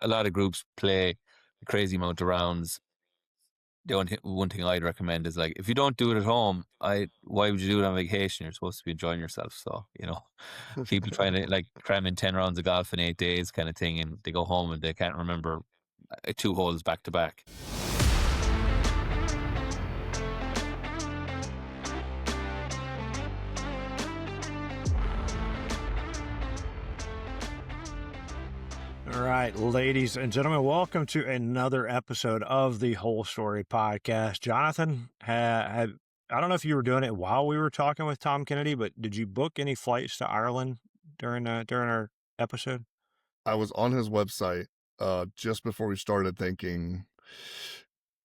a lot of groups play a crazy amount of rounds. One thing I'd recommend is like if you don't do it at home, why would you do it on vacation? You're supposed to be enjoying yourself. So people trying to like cram in 10 rounds of golf in 8 days, kind of thing, and they go home and they can't remember 2 holes back to back. All right, ladies and gentlemen, welcome to another episode of the Whole Story Podcast. Jonathan, I don't know if you were doing it while we were talking with Tom Kennedy, but did you book any flights to Ireland during our episode? I was on his website just before we started thinking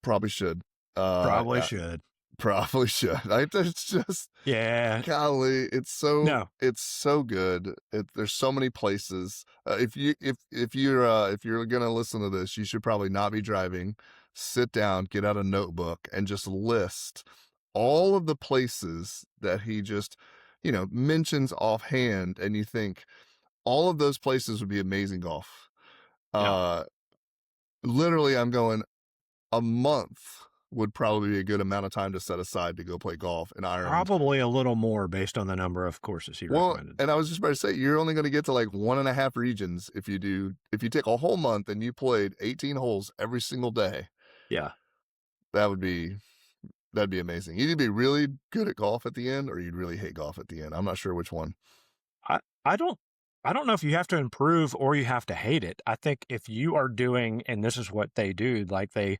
probably should. Probably should. It's just, yeah, golly, it's so good. There's so many places. If you're gonna listen to this, you should probably not be driving. Sit down, get out a notebook, and just list all of the places that he just mentions offhand, and you think all of those places would be amazing golf. Literally, I'm going a month would probably be a good amount of time to set aside to go play golf in Ireland. Probably a little more based on the number of courses he recommended. And I was just about to say, you're only going to get to like 1.5 regions if you take a whole month and you played 18 holes every single day. Yeah. That'd be amazing. You'd be really good at golf at the end, or you'd really hate golf at the end. I'm not sure which one. I don't know if you have to improve or you have to hate it. I think if you are doing, and this is what they do, like the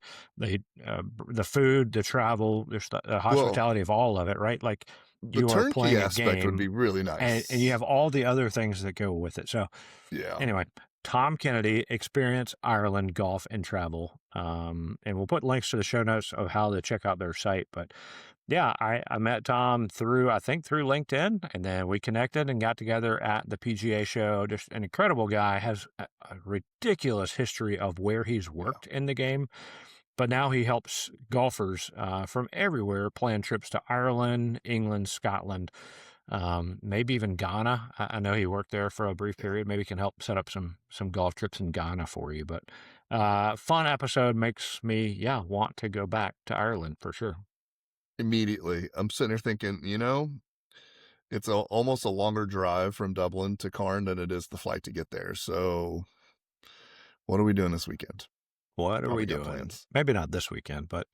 food, the travel, the hospitality of all of it, right? Like you are playing a game, would be really nice, and you have all the other things that go with it. So, yeah. Anyway, Tom Kennedy, Experience Ireland Golf and Travel, and we'll put links to the show notes of how to check out their site. But yeah, I met Tom through LinkedIn, and then we connected and got together at the PGA show. Just an incredible guy, has a ridiculous history of where he's worked in the game. But now he helps golfers from everywhere plan trips to Ireland, England, Scotland, maybe even Ghana. I know he worked there for a brief period. Maybe he can help set up some golf trips in Ghana for you. But fun episode, makes me want to go back to Ireland for sure. Immediately, I'm sitting here thinking, it's almost a longer drive from Dublin to Cairn than it is the flight to get there. So what are we doing this weekend? What are we doing? Plans. Maybe not this weekend, but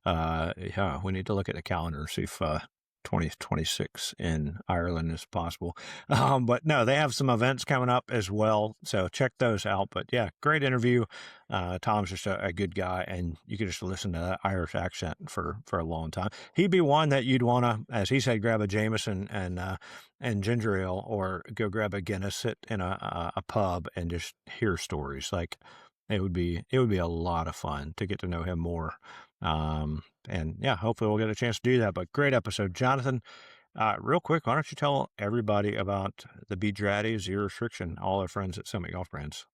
we need to look at the calendar and see if 2026 in Ireland is possible. But no, they have some events coming up as well, so check those out. But yeah, great interview. Tom's just a good guy, and you can just listen to that Irish accent for a long time. He'd be one that you'd want to, as he said, grab a Jameson and ginger ale, or go grab a Guinness, sit in a pub and just hear stories. Like it would be a lot of fun to get to know him more. And yeah, hopefully we'll get a chance to do that. But great episode, Jonathan. Real quick, why don't you tell everybody about the Bedrati Zero Restriction, all our friends at Summit Golf Brands?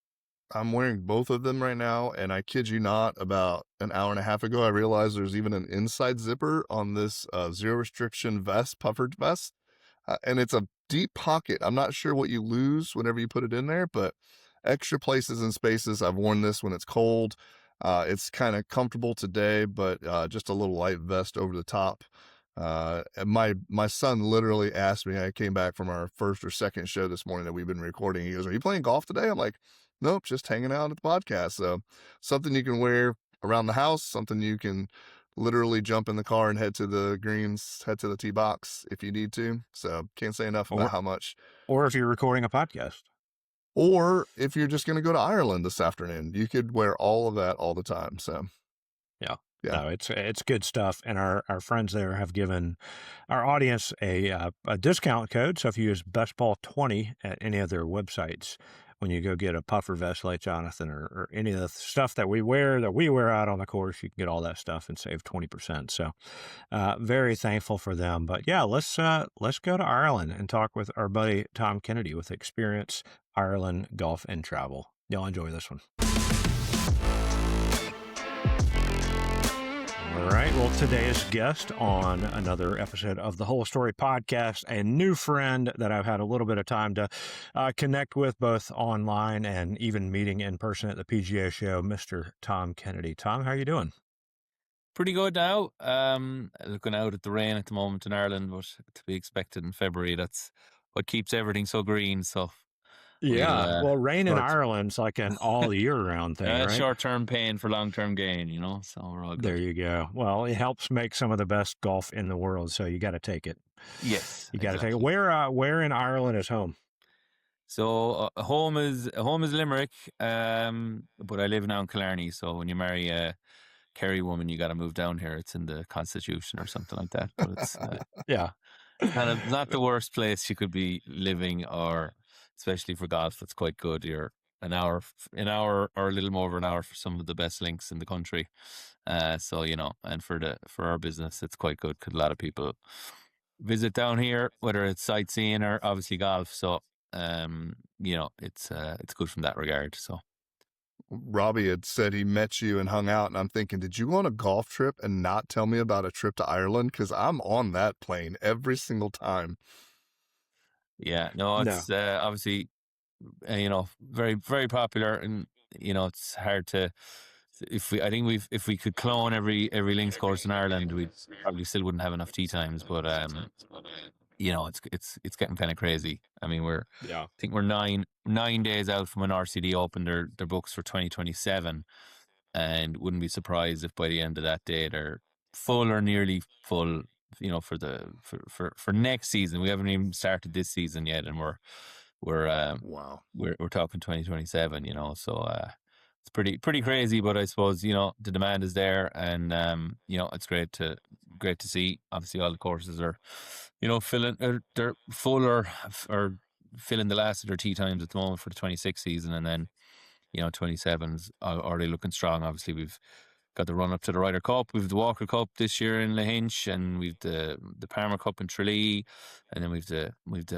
I'm wearing both of them right now, and I kid you not, about an hour and a half ago, I realized there's even an inside zipper on this Zero Restriction vest, puffered vest, and it's a deep pocket. I'm not sure what you lose whenever you put it in there, but extra places and spaces. I've worn this when it's cold. It's kind of comfortable today, but just a little light vest over the top. And my son literally asked me, I came back from our first or second show this morning that we've been recording. He goes, "Are you playing golf today?" I'm like, "Nope, just hanging out at the podcast." So something you can wear around the house, something you can literally jump in the car and head to the greens, head to the tee box if you need to. So can't say enough about how much. Or if you're recording a podcast. Or if you're just going to go to Ireland this afternoon, you could wear all of that all the time. So, yeah. No, it's good stuff. And our friends there have given our audience a discount code. So if you use BestBall20 at any of their websites, when you go get a puffer vest like Jonathan or any of the stuff that we wear out on the course, you can get all that stuff and save 20%. So very thankful for them. But yeah, let's go to Ireland and talk with our buddy Tom Kennedy with Experience Ireland Golf and Travel. Y'all enjoy this one. All right. Well, today's guest on another episode of the Whole Story podcast, a new friend that I've had a little bit of time to connect with both online and even meeting in person at the PGA show, Mr. Tom Kennedy. Tom, how are you doing? Pretty good now. Looking out at the rain at the moment in Ireland, but to be expected in February. That's what keeps everything so green. So Yeah. Well, rain in short, Ireland's like an all year round thing, right? short-term pain for long-term gain, so we're all good. There you go. Well, it helps make some of the best golf in the world, so you got to take it. Yes, You got to exactly. take it. Where in Ireland is home? So home is Limerick, but I live now in Killarney. So when you marry a Kerry woman, you got to move down here. It's in the Constitution or something like that. But it's Yeah. not the worst place you could be living, or especially for golf. It's quite good. You're an hour or a little more of an hour for some of the best links in the country. So and for our business, it's quite good because a lot of people visit down here, whether it's sightseeing or obviously golf. So it's good from that regard. So Robbie had said he met you and hung out, and I'm thinking, did you go on a golf trip and not tell me about a trip to Ireland? Because I'm on that plane every single time. Yeah, no, it's obviously very, very popular, and it's hard to. If we could clone every links course in Ireland, we probably still wouldn't have enough tee times. But it's getting kind of crazy. I mean, I think we're 9 days out from when RCD opened their books for 2027, and wouldn't be surprised if by the end of that day they're full or nearly full. For next season. We haven't even started this season yet, and we're Wow. We're talking 2027. So it's pretty crazy. But I suppose the demand is there, and it's great to see. Obviously, all the courses are filling, they're full or filling the last of their tee times at the moment for the 26 season, and then 27's already looking strong. Obviously, we've got the run up to the Ryder Cup. We've the Walker Cup this year in Lahinch, and we've the Palmer Cup in Tralee, and then we've the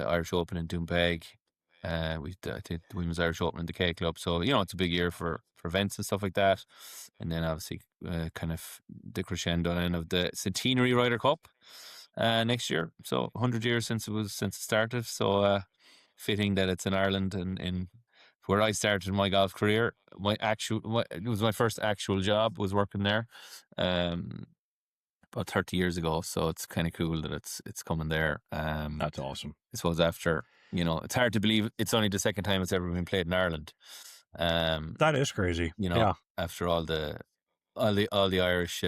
Irish Open in Doonbeg. We've I think the Women's Irish Open in the K Club. So it's a big year for events and stuff like that. And then obviously kind of the crescendo end of the Centenary Ryder Cup next year. So 100 years since it started. So fitting that it's in Ireland and in where I started my golf career. It was my first actual job was working there, about 30 years ago. So it's kind of cool that it's coming there. That's awesome. I suppose after it's hard to believe it's only the second time it's ever been played in Ireland. That is crazy. After all the Irish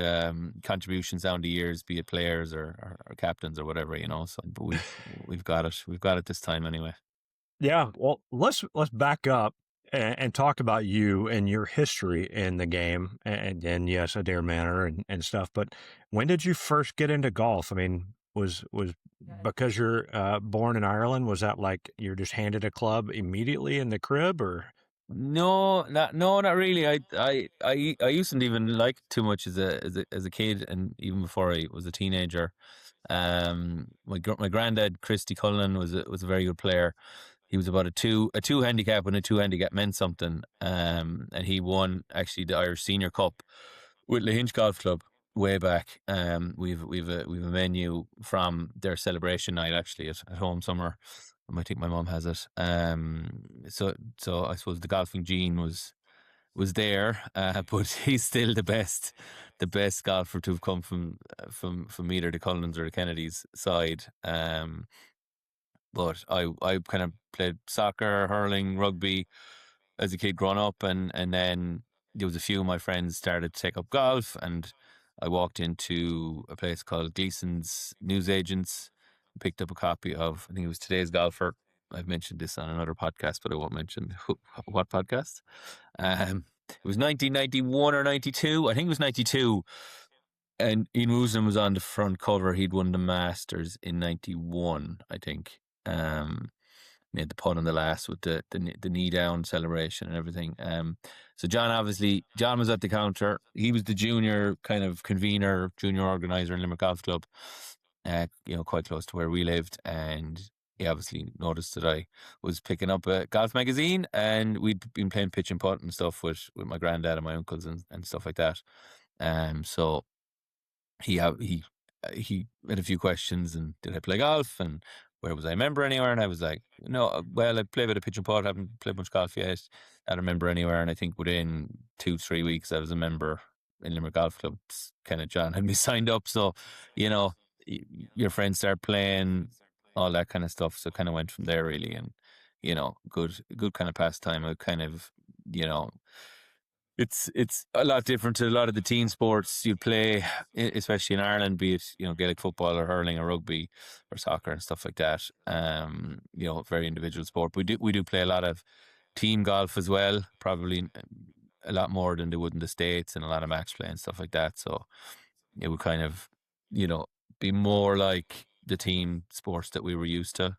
contributions down the years, be it players or captains or whatever. So, but we've got it this time anyway. Yeah, well, let's back up and talk about you and your history in the game, and yes, Adair Manor and stuff. But when did you first get into golf? I mean, was because you're born in Ireland? Was that like you're just handed a club immediately in the crib, or? No, not really. I used to even like too much as a kid, and even before I was a teenager. My granddad Christy Cullen was a very good player. He was about a two handicap when a 2 handicap meant something. And he won actually the Irish Senior Cup with Lahinch Golf Club way back. We've a menu from their celebration night actually at home somewhere. I think my mum has it. So I suppose the golfing gene was there, but he's still the best golfer to have come from either the Cullens or the Kennedys side. But I kind of played soccer, hurling, rugby as a kid growing up, and then there was a few of my friends started to take up golf, and I walked into a place called Gleason's Newsagents, picked up a copy of, I think it was Today's Golfer. I've mentioned this on another podcast, but I won't mention what podcast. It was 1991 or 92. I think it was 92. And Ian Woosnam was on the front cover. He'd won the Masters in 91, I think. Made the putt on the last with the knee down celebration and everything. So John was at the counter. He was the junior kind of convener, junior organizer in Limerick Golf Club, quite close to where we lived. And he obviously noticed that I was picking up a golf magazine, and we'd been playing pitch and putt and stuff with my granddad and my uncles and stuff like that. So he had a few questions, and did I play golf, and where was I a member anywhere? And I was like, no, well, I play a bit of pitch and putt, haven't played much golf yet. I don't remember anywhere. And I think within 2-3 weeks, I was a member in Limerick Golf Club. Kind of John had me signed up. So, your friends start playing, all that kind of stuff. So kind of went from there really. And, good kind of pastime. I kind of, it's a lot different to a lot of the team sports you play, especially in Ireland, be it Gaelic football or hurling or rugby or soccer and stuff like that. Very individual sport. We do play a lot of team golf as well, probably a lot more than they would in the States, and a lot of match play and stuff like that. So it would kind of be more like the team sports that we were used to.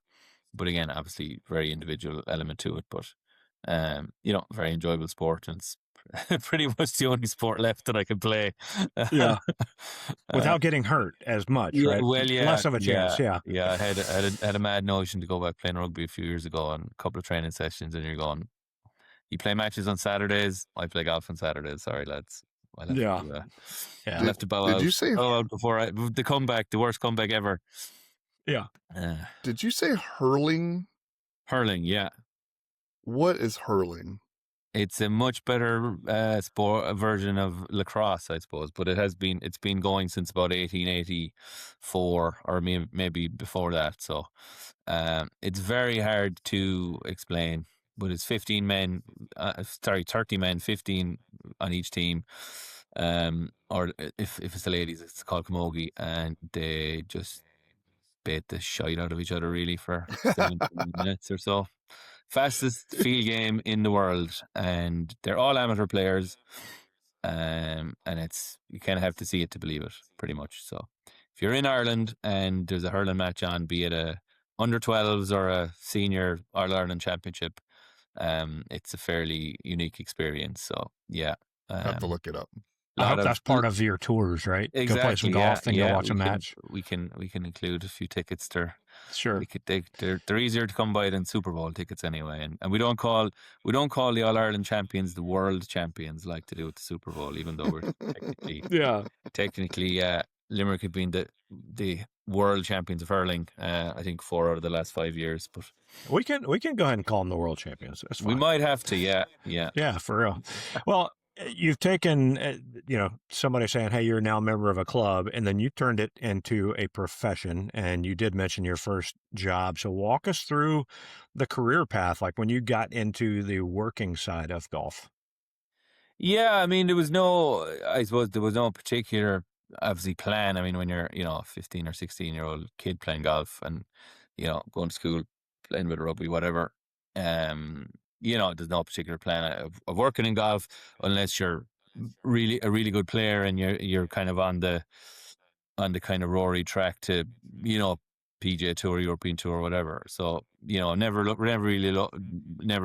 But again, obviously, very individual element to it. But very enjoyable sport, and it's pretty much the only sport left that I can play. Yeah. Without getting hurt as much, Yeah, right? well, yeah, Less of a chance, yeah. Yeah, I had a mad notion to go back playing rugby a few years ago on a couple of training sessions, and you're going, you play matches on Saturdays, I play golf on Saturdays. Sorry, lads. I'll have to bow out. Did you say before the worst comeback ever? Yeah. Did you say hurling? Hurling, yeah. What is hurling? It's a much better sport version of lacrosse, I suppose, but it's been going since about 1884, or maybe before that. So it's very hard to explain. But it's 30 men, 15 on each team. Or if it's the ladies, it's called camogie, and they just bait the shite out of each other really for 17 minutes or so. Fastest field game in the world, and they're all amateur players. And you kind of have to see it to believe it, pretty much. So if you're in Ireland and there's a hurling match on, be it a under 12s or a senior All-Ireland championship, it's a fairly unique experience. So yeah, have to look it up. I hope that's part of your tours, right? Exactly. Go play some golf and go watch a match. We can include a few tickets there. Sure. They're easier to come by than Super Bowl tickets anyway, and we don't call the All Ireland champions the world champions like to do with the Super Bowl, even though we're technically Limerick have been the world champions of hurling. I think 4 out of the last 5 years, but we can go ahead and call them the world champions. That's fine. We might have to, yeah, for real. Well, you've taken, somebody saying, hey, you're now a member of a club, and then you turned it into a profession, and you did mention your first job. So walk us through the career path, like when you got into the working side of golf. Yeah, I mean, there was no particular, obviously, plan. I mean, when you're, 15 or 16-year-old kid playing golf and, going to school, playing with rugby, whatever, there's no particular plan of working in golf unless you're really a really good player and you're kind of on the kind of Rory track to PGA Tour, European Tour, whatever. So never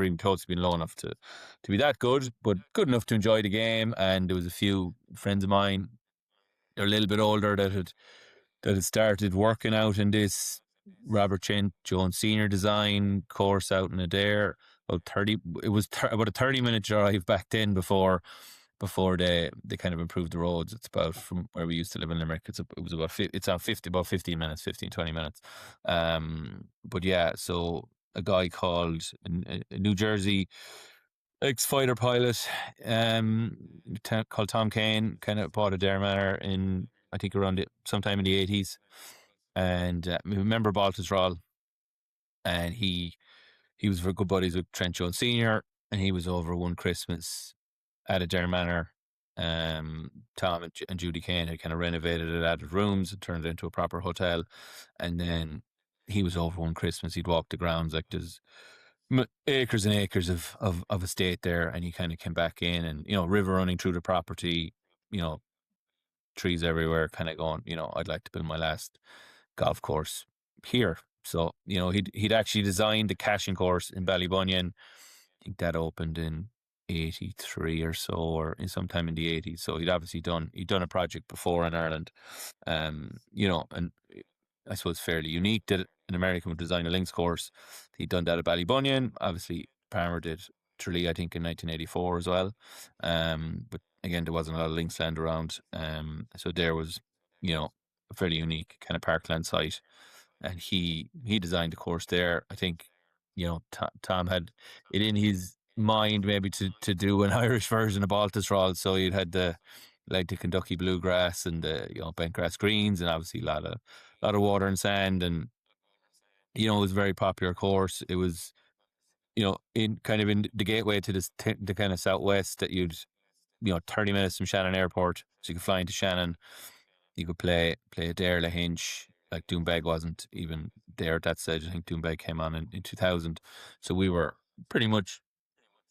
even close to being low enough to be that good, but good enough to enjoy the game. And there was a few friends of mine, they're a little bit older, that had started working out in this Robert Chint Jones Senior Design course out in Adair. It was about a 30-minute drive back then before they kind of improved the roads. It's about, from where we used to live in Limerick, it's about 15 minutes, 20 minutes. But yeah, so a guy called a New Jersey ex-fighter pilot called Tom Kane kind of bought a Dare Manor in, I think, around sometime in the 80s. And remember Baltusrol, and he was very good buddies with Trent Jones Senior, and he was over one Christmas at a Dare Manor. Tom and Judy Kane had kind of renovated it, added rooms, and turned it into a proper hotel. And then he was over one Christmas. He'd walk the grounds, like there's acres and acres of estate there, and he kind of came back in, and river running through the property, trees everywhere, kind of going, I'd like to build my last golf course here. So, he'd actually designed the caching course in Ballybunion. I think that opened in 83 or so, or sometime in the 80s. So he'd obviously done a project before in Ireland. And I suppose fairly unique that an American would design a links course. He'd done that at Ballybunion. Obviously, Palmer did Tralee, I think, in 1984 as well. But again, there wasn't a lot of links land around. So there was a fairly unique kind of parkland site, and he designed the course there. I think Tom had it in his mind maybe to do an Irish version of Baltusrol, so you'd had the Kentucky bluegrass and the bent grass greens, and obviously a lot of water and sand, and it was a very popular course. It was in the gateway to the kind of southwest, that you'd 30 minutes from Shannon Airport, so you could fly into Shannon. You could play a Dare La Hinch. Like Doombeg wasn't even there at that stage. I think Doombeg came on in 2000. So we were pretty much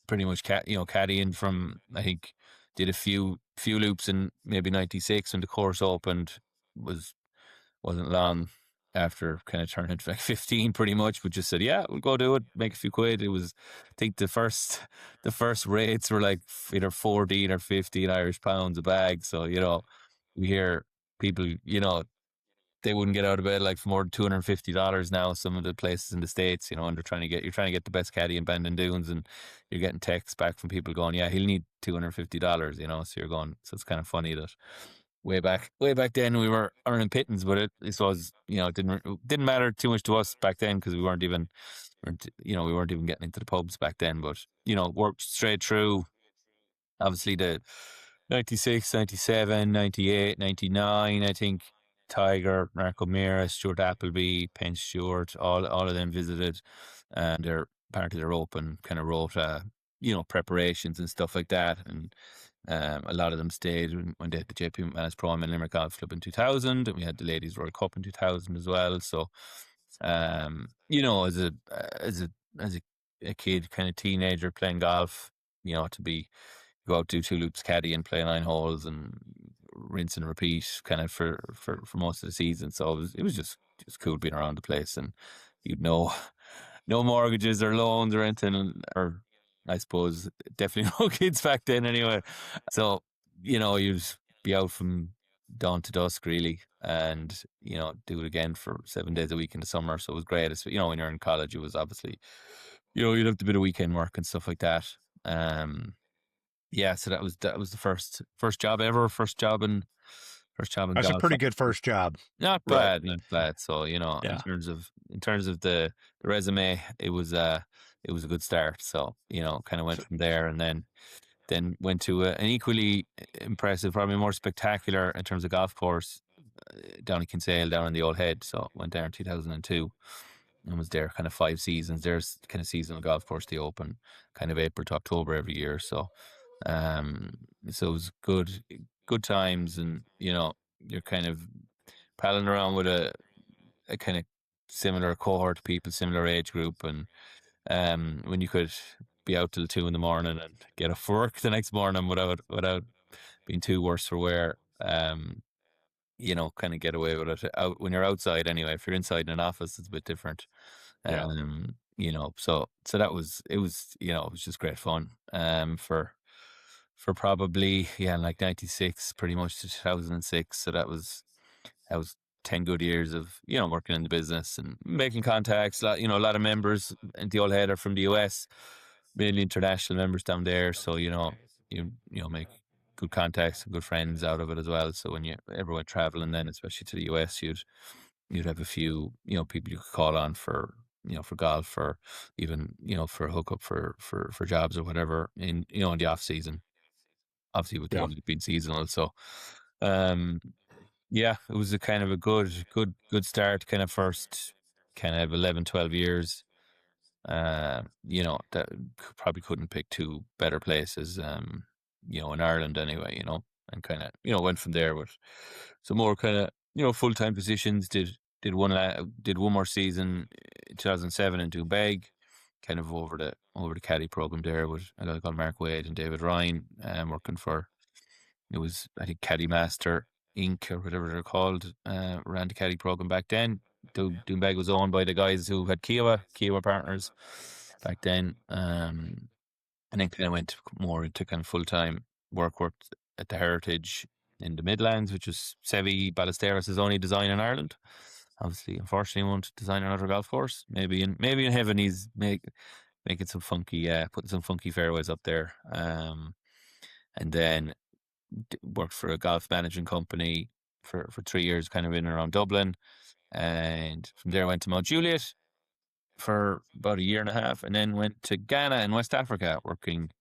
caddying from, I think, did a few loops in maybe 96 when the course opened. Wasn't long after kind of turning into like 15 pretty much, but just said, yeah, we'll go do it, make a few quid. It was, I think the first rates were like either 14 or 15 Irish pounds a bag. So, we hear people, they wouldn't get out of bed like for more than $250 now. Some of the places in the States, and you're trying to get the best caddy in Bandon Dunes, and you're getting texts back from people going, yeah, he'll need $250, so you're going, so it's kind of funny that way back then we were earning pittance, but it was, it didn't matter too much to us back then, because we weren't even getting into the pubs back then, but worked straight through. Obviously the 96, 97, 98, 99, I think Tiger, Marco Mira, Stuart Appleby, Penn Stewart, all of them visited, and they're part of their open kind of wrote preparations and stuff like that, and a lot of them stayed when they had the JP McManus Pro and Limerick Golf Club in 2000, and we had the Ladies World Cup in 2000 as well. So, as a kid, kind of teenager playing golf, to go out, do 2 loops caddy and play 9 holes and rinse and repeat kind of for most of the season. So it was just cool being around the place, and you'd no mortgages or loans or anything, or I suppose definitely no kids back then anyway. So, you'd be out from dawn to dusk really, and, do it again for 7 days a week in the summer. So it was great. It's, when you're in college, it was obviously, you'd have a bit of weekend work and stuff like that. Yeah, so that was the first job ever, first job in That's a golf. pretty good first job. Not bad, not bad. So, Yeah. in terms of the resume, it was a good start. So, kind of went from there, and then went to an equally impressive, probably more spectacular in terms of golf course, down in Kinsale, down in the Old Head. So went there in 2002 and was there kind of 5 seasons. There's kind of seasonal golf course, the Open, kind of April to October every year. So, so it was good times, and you're kind of palling around with a kind of similar cohort of people, similar age group, and when you could be out till 2 a.m. and get up for work the next morning without being too worse for wear, kind of get away with it. When you're outside anyway. If you're inside in an office, it's a bit different. Yeah. So that was, it was just great fun. For probably, like 96 pretty much to 2006. So that was 10 good years of, working in the business and making contacts. A lot of members in the Old Head are from the US, mainly international members down there. So, you make good contacts and good friends out of it as well. So when you ever went traveling, then especially to the US, you'd have a few, people you could call on for, for golf, or even, for a hookup for jobs or whatever in the off season. Obviously with the only being seasonal. So, yeah, it was a kind of a good start, kind of first kind of 11, 12 years. That probably couldn't pick 2 better places, in Ireland anyway, and kind of, went from there with some more kind of, full-time positions. Did one more season in 2007 in Doonbeg, kind of over the caddy program there with a guy called Mark Wade and David Ryan, working for, it was, I think, Caddy Master Inc. or whatever they're called, ran the caddy program back then. Doonbeg was owned by the guys who had Kiowa Partners back then, and then kind of went more into kind of full-time worked at the Heritage in the Midlands, which was Sevi Ballesteros' only design in Ireland. Obviously, unfortunately, won't design another golf course. Maybe in heaven he's making some funky, putting some funky fairways up there. And then worked for a golf management company for 3 years, kind of in and around Dublin, and from there I went to Mount Juliet for about a year and a half, and then went to Ghana in West Africa, working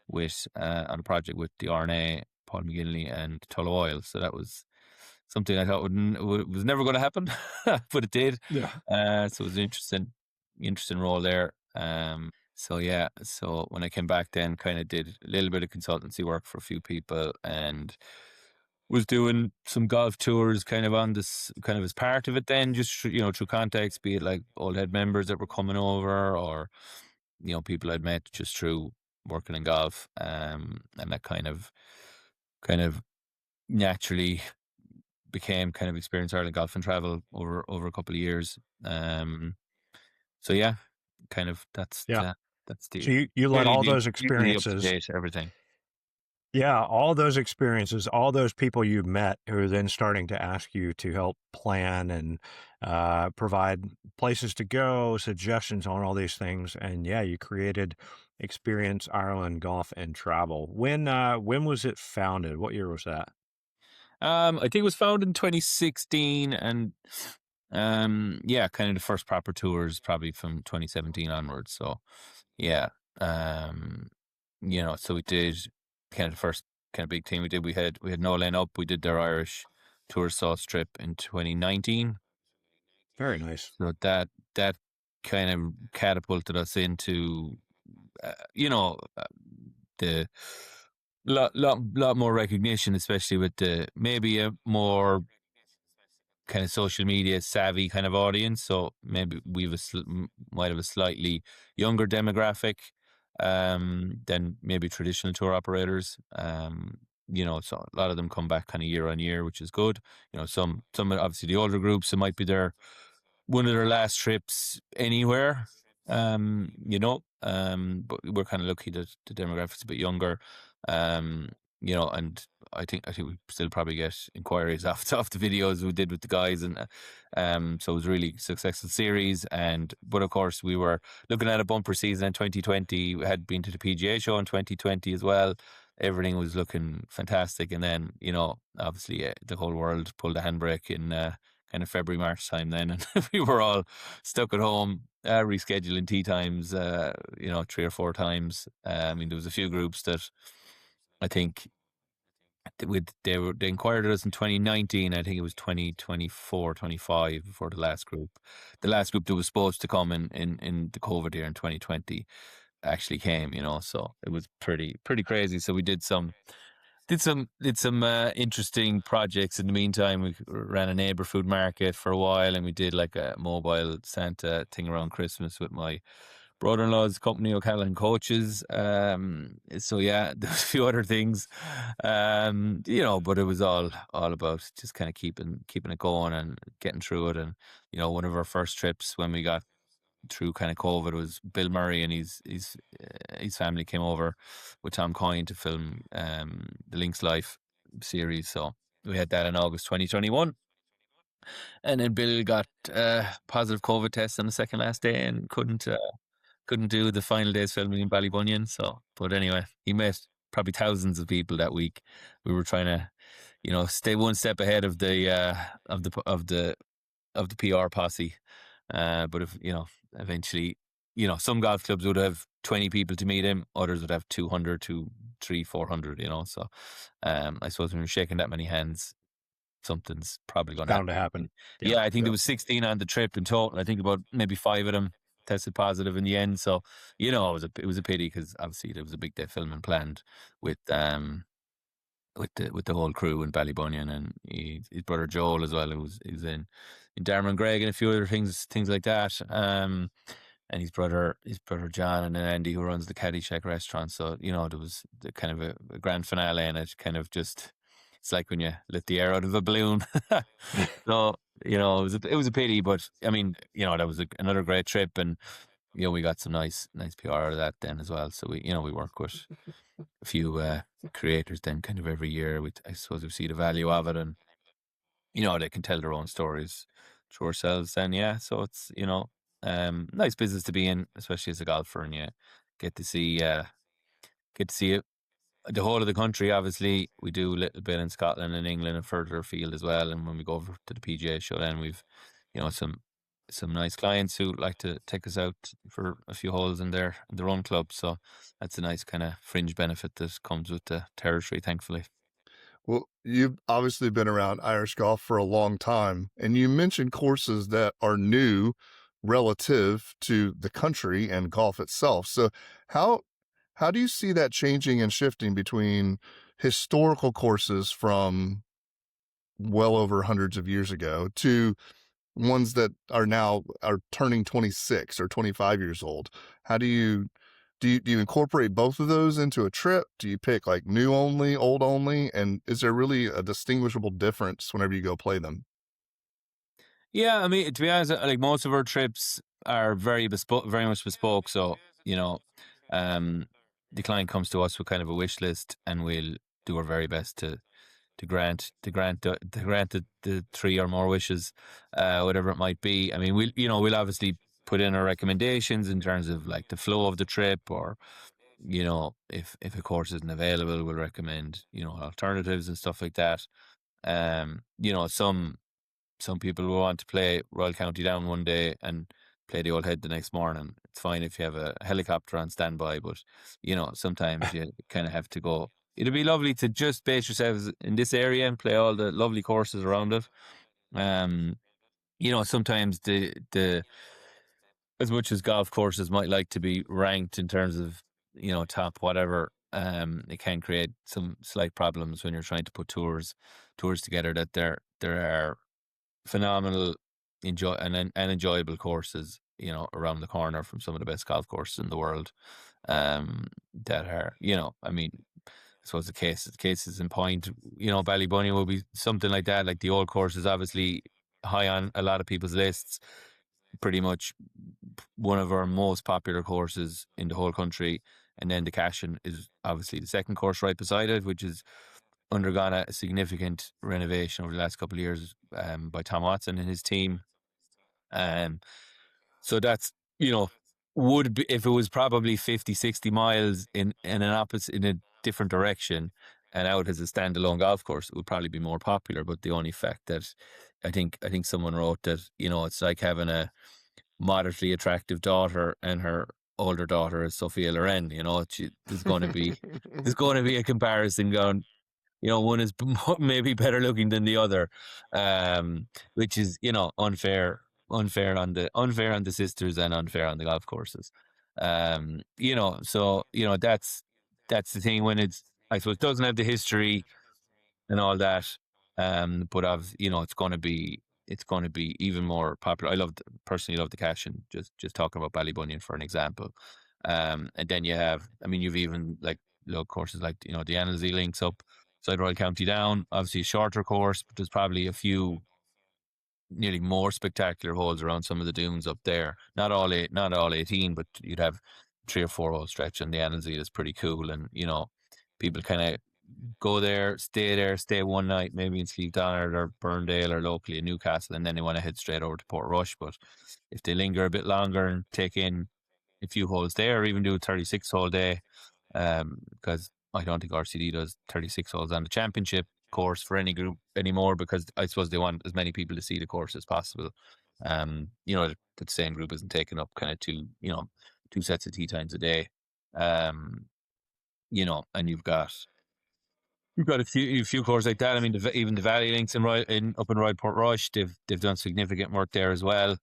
with on a project with the RNA, Paul McGinley, and Tullow Oil. So that was something I thought was never going to happen, but it did. Yeah. So it was an interesting role there. So yeah, so when I came back, then kind of did a little bit of consultancy work for a few people, and was doing some golf tours kind of on this, kind of as part of it then, just through contacts, be it like old head members that were coming over, or people I'd met just through working in golf, and that kind of naturally became kind of Experience Ireland Golf and Travel over a couple of years. So yeah, kind of that's Yeah. that's the So you let all those usually up to experiences, date everything. yeah, all those experiences, all those people you met who are then starting to ask you to help plan and provide places to go, suggestions on all these things, and yeah, you created Experience Ireland Golf and Travel. When was it founded? What year was that? I think it was founded in 2016, and yeah, kind of the first proper tours probably from 2017 onwards. So yeah, so we did kind of the first kind of big thing we did. We had No Lane Up. We did their Irish tour sauce trip in 2019. Very nice. So that kind of catapulted us into the lot more recognition, especially with the maybe a more kind of social media savvy kind of audience. So maybe might have a slightly younger demographic than maybe traditional tour operators. So a lot of them come back kind of year on year, which is good. Some obviously the older groups, it might be one of their last trips anywhere. But we're kind of lucky that the demographic's a bit younger. And I think we still probably get inquiries off the videos we did with the guys, and so it was a really successful series. But of course we were looking at a bumper season in 2020. We had been to the PGA show in 2020 as well. Everything was looking fantastic, and then obviously the whole world pulled a handbrake in kind of February, March time then, and we were all stuck at home, rescheduling tee times, 3 or 4 times. I mean, there was a few groups that I think they inquired at us in 2019. I think it was 2024, 25 for the last group. The last group that was supposed to come in the COVID year in 2020 actually came, so it was pretty crazy. So we did some interesting projects in the meantime. We ran a neighbor food market for a while, and we did like a mobile Santa thing around Christmas with my brother-in-law's company, O'Callaghan Coaches. So yeah, there was a few other things, but it was all about just kind of keeping it going and getting through it. And one of our first trips when we got through kind of COVID was Bill Murray and his family came over with Tom Coyne to film the Links Life series. So we had that in August 2021. And then Bill got positive COVID test on the second last day and couldn't do the final day's filming in Ballybunion. So, but anyway, he met probably thousands of people that week. We were trying to, stay one step ahead of the PR posse. But if eventually, some golf clubs would have 20 people to meet him, others would have 200 to 300, 400. So I suppose when you're shaking that many hands, something's probably going to Bound to happen. Yeah, I think there was 16 on the trip in total. I think about maybe 5 of them tested positive in the end. So it was a pity, because obviously there was a big day filming planned with the whole crew in Ballybunion, and his brother Joel as well, who was in Darren Gregg and a few other things like that. And his brother John, and then Andy, who runs the Caddyshack restaurant. So there was the kind of a grand finale, and it kind of just, it's like when you let the air out of a balloon. So it was a pity, but I mean, that was another great trip, and we got some nice PR out of that then as well. So we work with a few creators then kind of every year. I suppose we see the value of it, and they can tell their own stories through ourselves. And yeah, so it's nice business to be in, especially as a golfer, and you get to see it the whole of the country, obviously, we do a little bit in Scotland and England and further afield as well. And when we go over to the PGA show, then we've, some nice clients who like to take us out for a few holes in their own club. So that's a nice kind of fringe benefit that comes with the territory, thankfully. Well, you've obviously been around Irish golf for a long time, and you mentioned courses that are new relative to the country and golf itself. So how how do you see that changing and shifting between historical courses from well over hundreds of years ago to ones that are turning 26 or 25 years old? How do you incorporate both of those into a trip? Do you pick like new only, old only? And is there really a distinguishable difference whenever you go play them? Yeah, I mean, to be honest, like most of our trips are very bespoke, very much bespoke. So, um, the client comes to us with kind of a wish list, and we'll do our very best to grant the three or more wishes, whatever it might be. I mean, we'll obviously put in our recommendations in terms of like the flow of the trip, or if a course isn't available, we'll recommend alternatives and stuff like that. Some people will want to play Royal County Down one day and play the Old Head the next morning. It's fine if you have a helicopter on standby, but sometimes you kind of have to go. It'd be lovely to just base yourselves in this area and play all the lovely courses around it. Um, sometimes the as much as golf courses might like to be ranked in terms of top whatever, it can create some slight problems when you're trying to put tours together. That there are phenomenal, and enjoyable courses, around the corner from some of the best golf courses in the world. That are, I mean, I suppose the cases in point, Ballybunny will be something like that. Like the old course is obviously high on a lot of people's lists. Pretty much one of our most popular courses in the whole country. And then the Cashin is obviously the second course right beside it, which has undergone a significant renovation over the last couple of years, by Tom Watson and his team. Um, so that's, would be, if it was probably 50, 60 miles in a different direction and out as a standalone golf course, it would probably be more popular. But the only fact that I think someone wrote that, it's like having a moderately attractive daughter and her older daughter is Sophia Loren. There's going to be a comparison going. One is maybe better looking than the other, which is unfair on the sisters and unfair on the golf courses. So that's the thing when it's, I suppose, doesn't have the history and all that. But it's going to be even more popular. Personally love the Cash, and just talking about Ballybunion for an example. And then you've even like little courses like the Annesley Links up side Royal County Down. Obviously a shorter course, but there's probably a few nearly more spectacular holes around some of the dunes up there. Not all 18, but you'd have 3 or 4 hole stretch on the Annesley that's pretty cool. And people kind of go there, stay one night, maybe in Sleep Donard or Burndale or locally in Newcastle, and then they want to head straight over to Port Rush. But if they linger a bit longer and take in a few holes there, or even do a 36-hole day, because I don't think RCD does 36 holes on the championship course for any group anymore, because I suppose they want as many people to see the course as possible. The same group isn't taking up kind of two sets of tee times a day. Um, and you've got a few courses like that. I mean, even the Valley Links up in Royal Port Rush, they've done significant work there as well.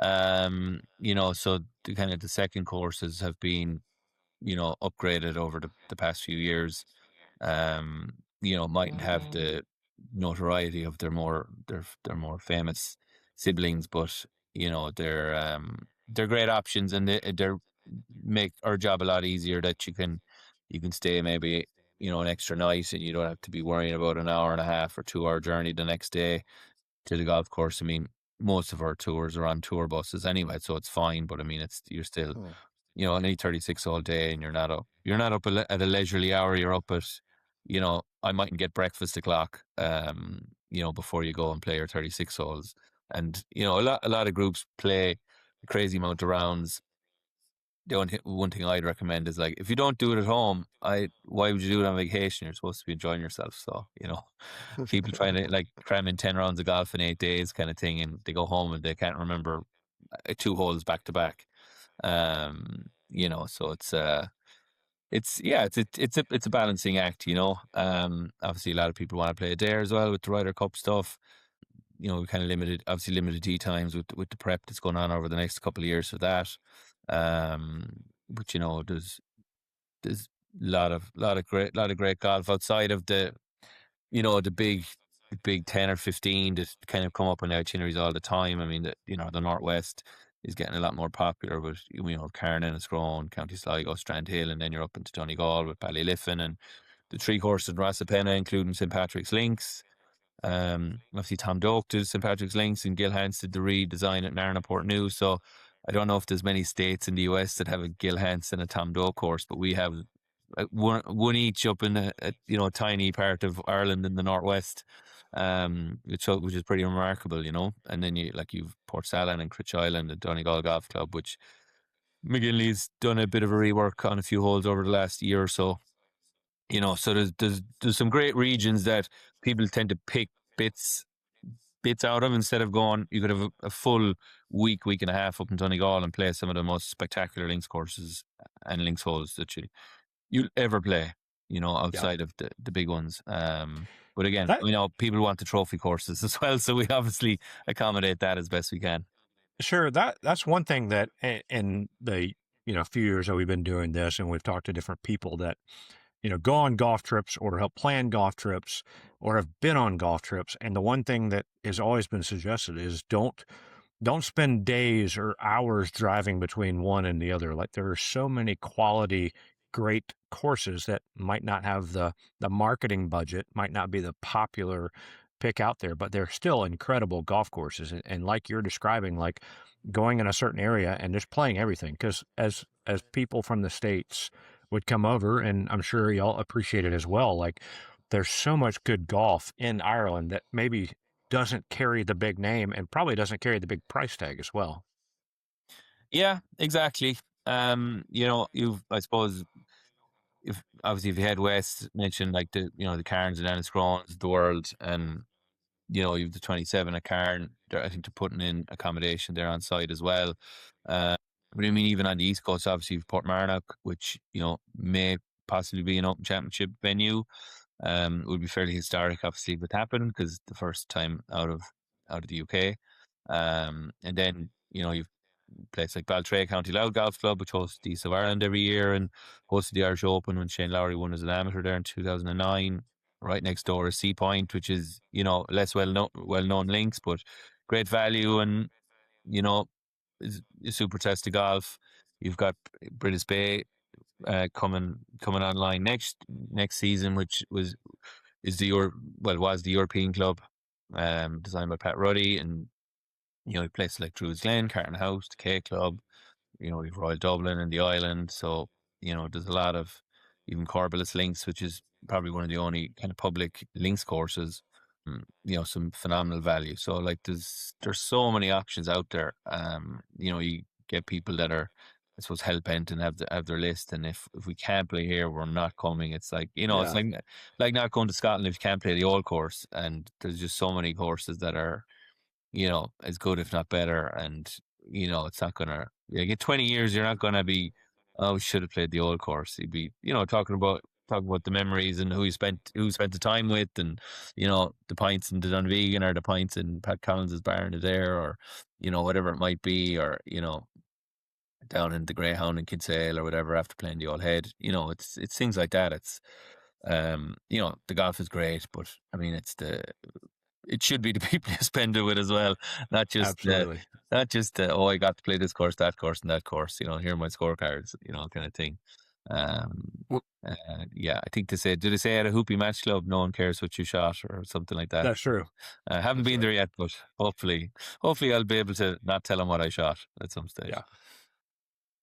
So the second courses have been upgraded over the past few years. Mightn't have the notoriety of their more famous siblings, but they're great options, and they're make our job a lot easier. That you can stay maybe an extra night, and you don't have to be worrying about an hour and a half or 2 hour journey the next day to the golf course. I mean, most of our tours are on tour buses anyway, so it's fine. But I mean, you're still an 8:36 all day, and you're not up at a leisurely hour. You're up at, I mightn't get breakfast o'clock, before you go and play your 36 holes. And a lot of groups play a crazy amount of rounds one thing I'd recommend is like, if you don't do it at home, why would you do it on vacation? You're supposed to be enjoying yourself. So, people trying to like cram in 10 rounds of golf in 8 days kind of thing, and they go home and they can't remember 2 holes back to back. So it's a balancing act, obviously a lot of people want to play a dare as well with the Ryder Cup stuff. We kind of limited tee times with the prep that's going on over the next couple of years for that. But there's a lot of great golf outside of the big 10 or 15 that kind of come up on the itineraries all the time. I mean, the Northwest is getting a lot more popular with, Carnan and Scrone, County Sligo, Strandhill, and then you're up into Donegal with Ballyliffin and the three courses in Rossapena, including St. Patrick's Links. Obviously Tom Doak did St. Patrick's Links and Gil Hans did the redesign at Narna Port News. So I don't know if there's many states in the US that have a Gil Hans and a Tom Doak course, but we have one each up in a tiny part of Ireland in the Northwest, which is pretty remarkable, And then you've Port Salin and Critch Island and Donegal Golf Club, which McGinley's done a bit of a rework on a few holes over the last year or so. So there's some great regions that people tend to pick bits out of instead of going. You could have a full week and a half up in Donegal and play some of the most spectacular links courses and links holes that you'll ever play. Outside of the big ones. But again, people want the trophy courses as well, so we obviously accommodate that as best we can. Sure, that's one thing that in the few years that we've been doing this, and we've talked to different people that go on golf trips or help plan golf trips or have been on golf trips. And the one thing that has always been suggested is don't spend days or hours driving between one and the other. Like, there are so many quality, great courses that might not have the marketing budget, might not be the popular pick out there, but they're still incredible golf courses. And like you're describing, like going in a certain area and just playing everything. Because as people from the States would come over, and I'm sure y'all appreciate it as well, like there's so much good golf in Ireland that maybe doesn't carry the big name and probably doesn't carry the big price tag as well. Yeah, exactly. I suppose if you head west, mentioned like the Cairns and Enniscrones, the world, and you've the 27 at Cairn. I think they're putting in accommodation there on site as well. But I mean, even on the East Coast, obviously, you've Portmarnock, which may possibly be an Open Championship venue. It would be fairly historic, obviously, if it happened, because the first time out of the UK. And then you've places like Baltray County Louth Golf Club, which hosts the East of Ireland every year and hosted the Irish Open when Shane Lowry won as an amateur there in 2009. Right next door is Sea Point, which is less well known links, but great value and is a super test of golf. You've got British Bay coming online next season, which was the European club, designed by Pat Ruddy, and places like Druids Glen, Carton House, the K Club, we've Royal Dublin and the Island. So there's a lot of even Corbelis Links, which is probably one of the only kind of public links courses. Some phenomenal value. So like there's so many options out there. You get people that are, I suppose, hell bent and have their list, and if we can't play here, we're not coming. It's like it's like not going to Scotland if you can't play the old course. And there's just so many courses that are as good if not better, and it's not gonna in 20 years you're not gonna be, oh, we should have played the old course. You'd be talking about the memories and who spent the time with, and the pints in the Dunvegan or the pints in Pat Collins's bar in Adair, or whatever it might be, or down in the Greyhound in Kinsale or whatever after playing the Old Head. It's things like that. It's the golf is great, but I mean it should be the people you spend it with as well, not just oh, I got to play this course, that course, and that course. Here are my scorecards, kind of thing. Yeah, I think do they say at a Hoopy Match Club, no one cares what you shot or something like that? That's true. I haven't been there yet, but hopefully I'll be able to not tell them what I shot at some stage. Yeah.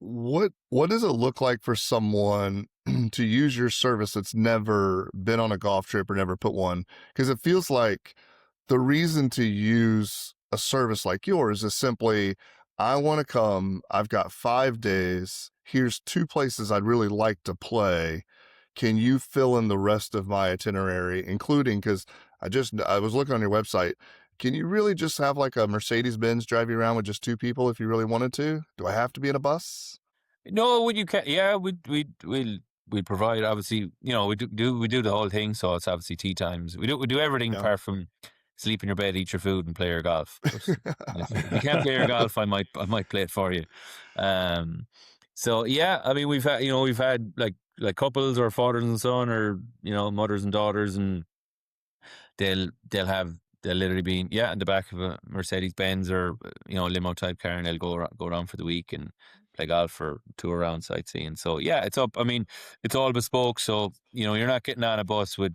What does it look like for someone to use your service that's never been on a golf trip or never put one? Because it feels like the reason to use a service like yours is simply, I want to come, I've got 5 days, here's 2 places I'd really like to play. Can you fill in the rest of my itinerary, including, because I was looking on your website. Can you really just have like a Mercedes-Benz drive you around with just 2 people if you really wanted to? Do I have to be in a bus? No, would you can? Yeah, we'd provide. Obviously, we do the whole thing. So it's obviously tea times. We do everything Yeah. apart from sleep in your bed, eat your food, and play your golf. But if you can't play your golf, I might play it for you. So yeah, I mean we've had like couples or fathers and son, or mothers and daughters, and they'll literally be in the back of a Mercedes Benz or limo type car, and they'll go around for the week and play golf or tour around sightseeing. So yeah, it's up. I mean, it's all bespoke. So you're not getting on a bus with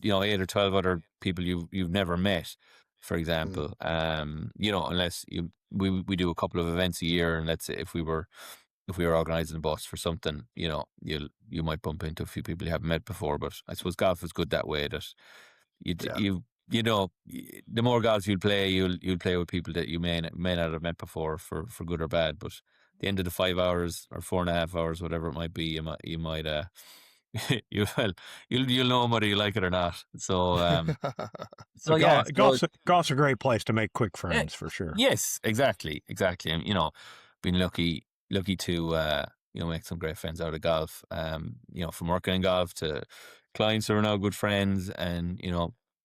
8 or 12 other people you've never met, for example. Unless we do a couple of events a year, and let's say if we were organizing a bus for something, you might bump into a few people you haven't met before. But I suppose golf is good that way, that the more golf you play, you'll play with people that you may not have met before, for good or bad. But at the end of the 5 hours or 4.5 hours, whatever it might be, you might you'll know whether you like it or not. So So yeah, golf's a great place to make quick friends, for sure. Yes, exactly. And been lucky to make some great friends out of golf. From working in golf to clients who are now good friends, and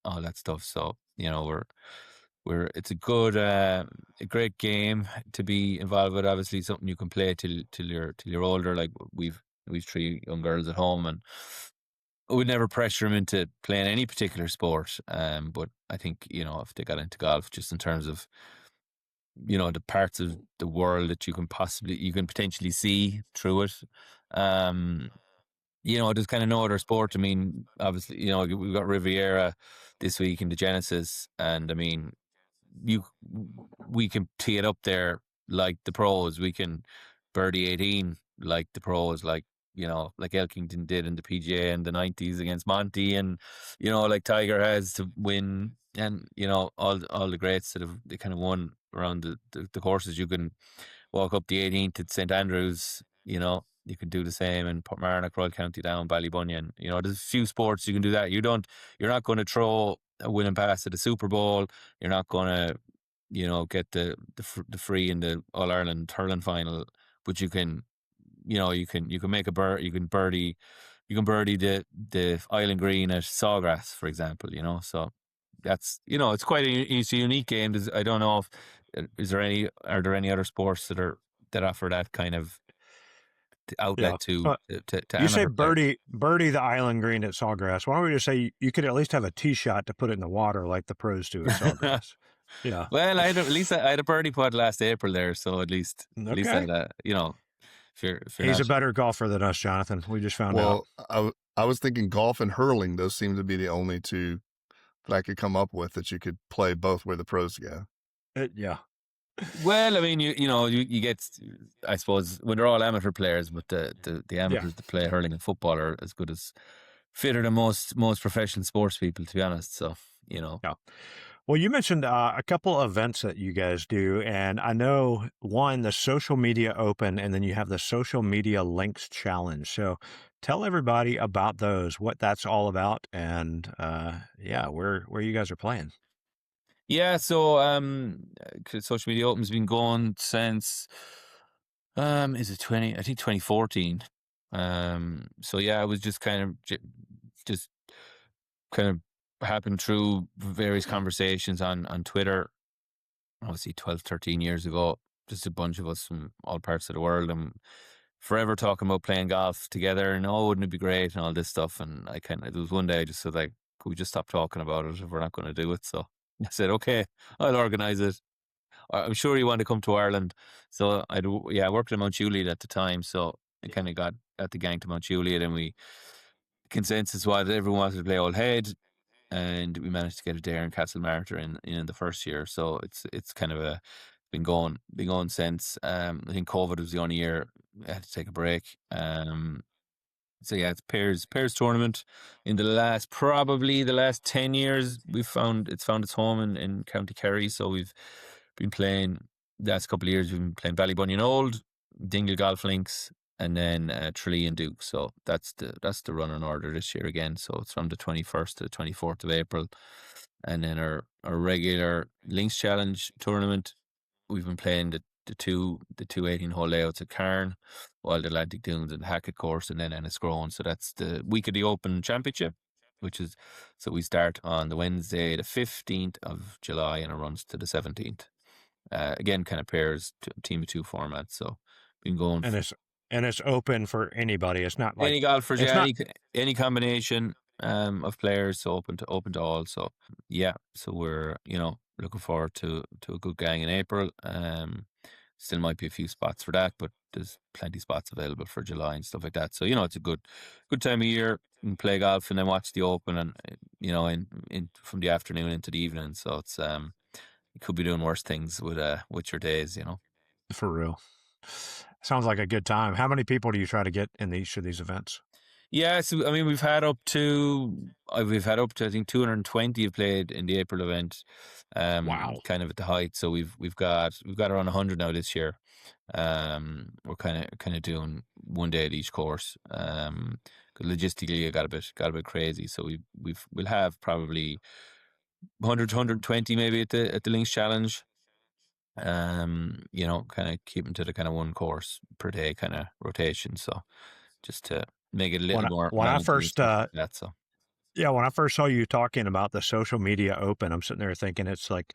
all that stuff. So it's a good a great game to be involved with. Obviously, something you can play till you're older. Like we've 3 young girls at home, and I would never pressure them into playing any particular sport. But I think if they got into golf, just in terms of the parts of the world that you can potentially see through it. There's kind of no other sport. I mean, obviously, we've got Riviera this week in the Genesis, and I mean, we can tee it up there like the pros. We can birdie 18 like the pros, like Elkington did in the PGA in the 90s against Monty, and like Tiger has to win, and all the greats that they kind of won around the courses. You can walk up the 18th at St Andrews. You can do the same in Portmarnock, Royal County Down, Ballybunion. There's a few sports you can do that. You're not going to throw a winning pass at the Super Bowl. You're not going to get the free in the All Ireland hurling final, but you can make you can birdie the Island Green at Sawgrass, for example. So that's it's quite it's a unique game. I don't know if are there any other sports that offer that kind of outlet to you say players? birdie the Island Green at Sawgrass. Why don't we just say you could at least have a tee shot to put it in the water like the pros do at Sawgrass? Yeah. Well, I had a birdie putt last April there, so at least I had a if you're He's a better golfer than us, Jonathan. We just found out. Well, I was thinking golf and hurling. Those seem to be the only 2 that I could come up with that you could play both where the pros go. Yeah. Well, I mean, you get, I suppose, when they're all amateur players, but the amateurs that play hurling and football are as good as fitter than most professional sports people, to be honest. So Yeah. Well, you mentioned a couple events that you guys do, and I know one, the Social Media Open, and then you have the Social Media Links Challenge. So tell everybody about those, what that's all about, and where you guys are playing. Yeah, so Social Media Open's been going since is it 2014. So yeah, it was just kind of happened through various conversations on Twitter, obviously 12, 13 years ago. Just a bunch of us from all parts of the world, and forever talking about playing golf together, and wouldn't it be great, and all this stuff. And there was one day I just said, like, could we just stop talking about it if we're not going to do it? So I said, okay, I'll organise it. I'm sure you want to come to Ireland. So I worked in Mount Juliet at the time, so I kind of got the gang to Mount Juliet, and consensus was that everyone wanted to play Old Head, and we managed to get it there in Castlemartyr in the first year. So it's kind of been going since. I think COVID was the only year I had to take a break. So yeah, it's pairs tournament. In probably the last 10 years, it's found its home in County Kerry. So we've been playing the last couple of years. We've been playing Ballybunion Old, Dingle Golf Links, and then Tralee and Duke. So that's the running order this year again. So it's from the 21st to the 24th of April, and then our regular Links Challenge tournament. We've been playing the two 18-hole layouts at Cairn, Wild Atlantic Dunes and Hackett Course, and then Enniscrone. So that's the week of the Open Championship, which is, so we start on the Wednesday, the 15th of July, and it runs to the 17th. Again, kind of pairs, team of two format. So been going and it's open for anybody. It's not like any golfers, it's yeah, not any combination of players, so open to all. So yeah, so we're looking forward to a good gang in April. Still might be a few spots for that, but there's plenty of spots available for July and stuff like that. So it's a good time of year. You can play golf and then watch the Open, and in from the afternoon into the evening. So it's you could be doing worse things with your days. for real. Sounds like a good time. How many people do you try to get in each of these events? Yeah, so I mean, we've had up to I think 220 have played in the April event. Wow. Kind of at the height. So we've got around 100 now this year. We're kind of doing one day at each course. 'Cause logistically it got a bit crazy. So we'll have probably 100 to 120 maybe at the Links Challenge. Kind of keeping to the kind of one course per day kind of rotation. So just to make it a little more when I manageable and first stuff like that. So when I first saw you talking about the social media open, I'm sitting there thinking it's like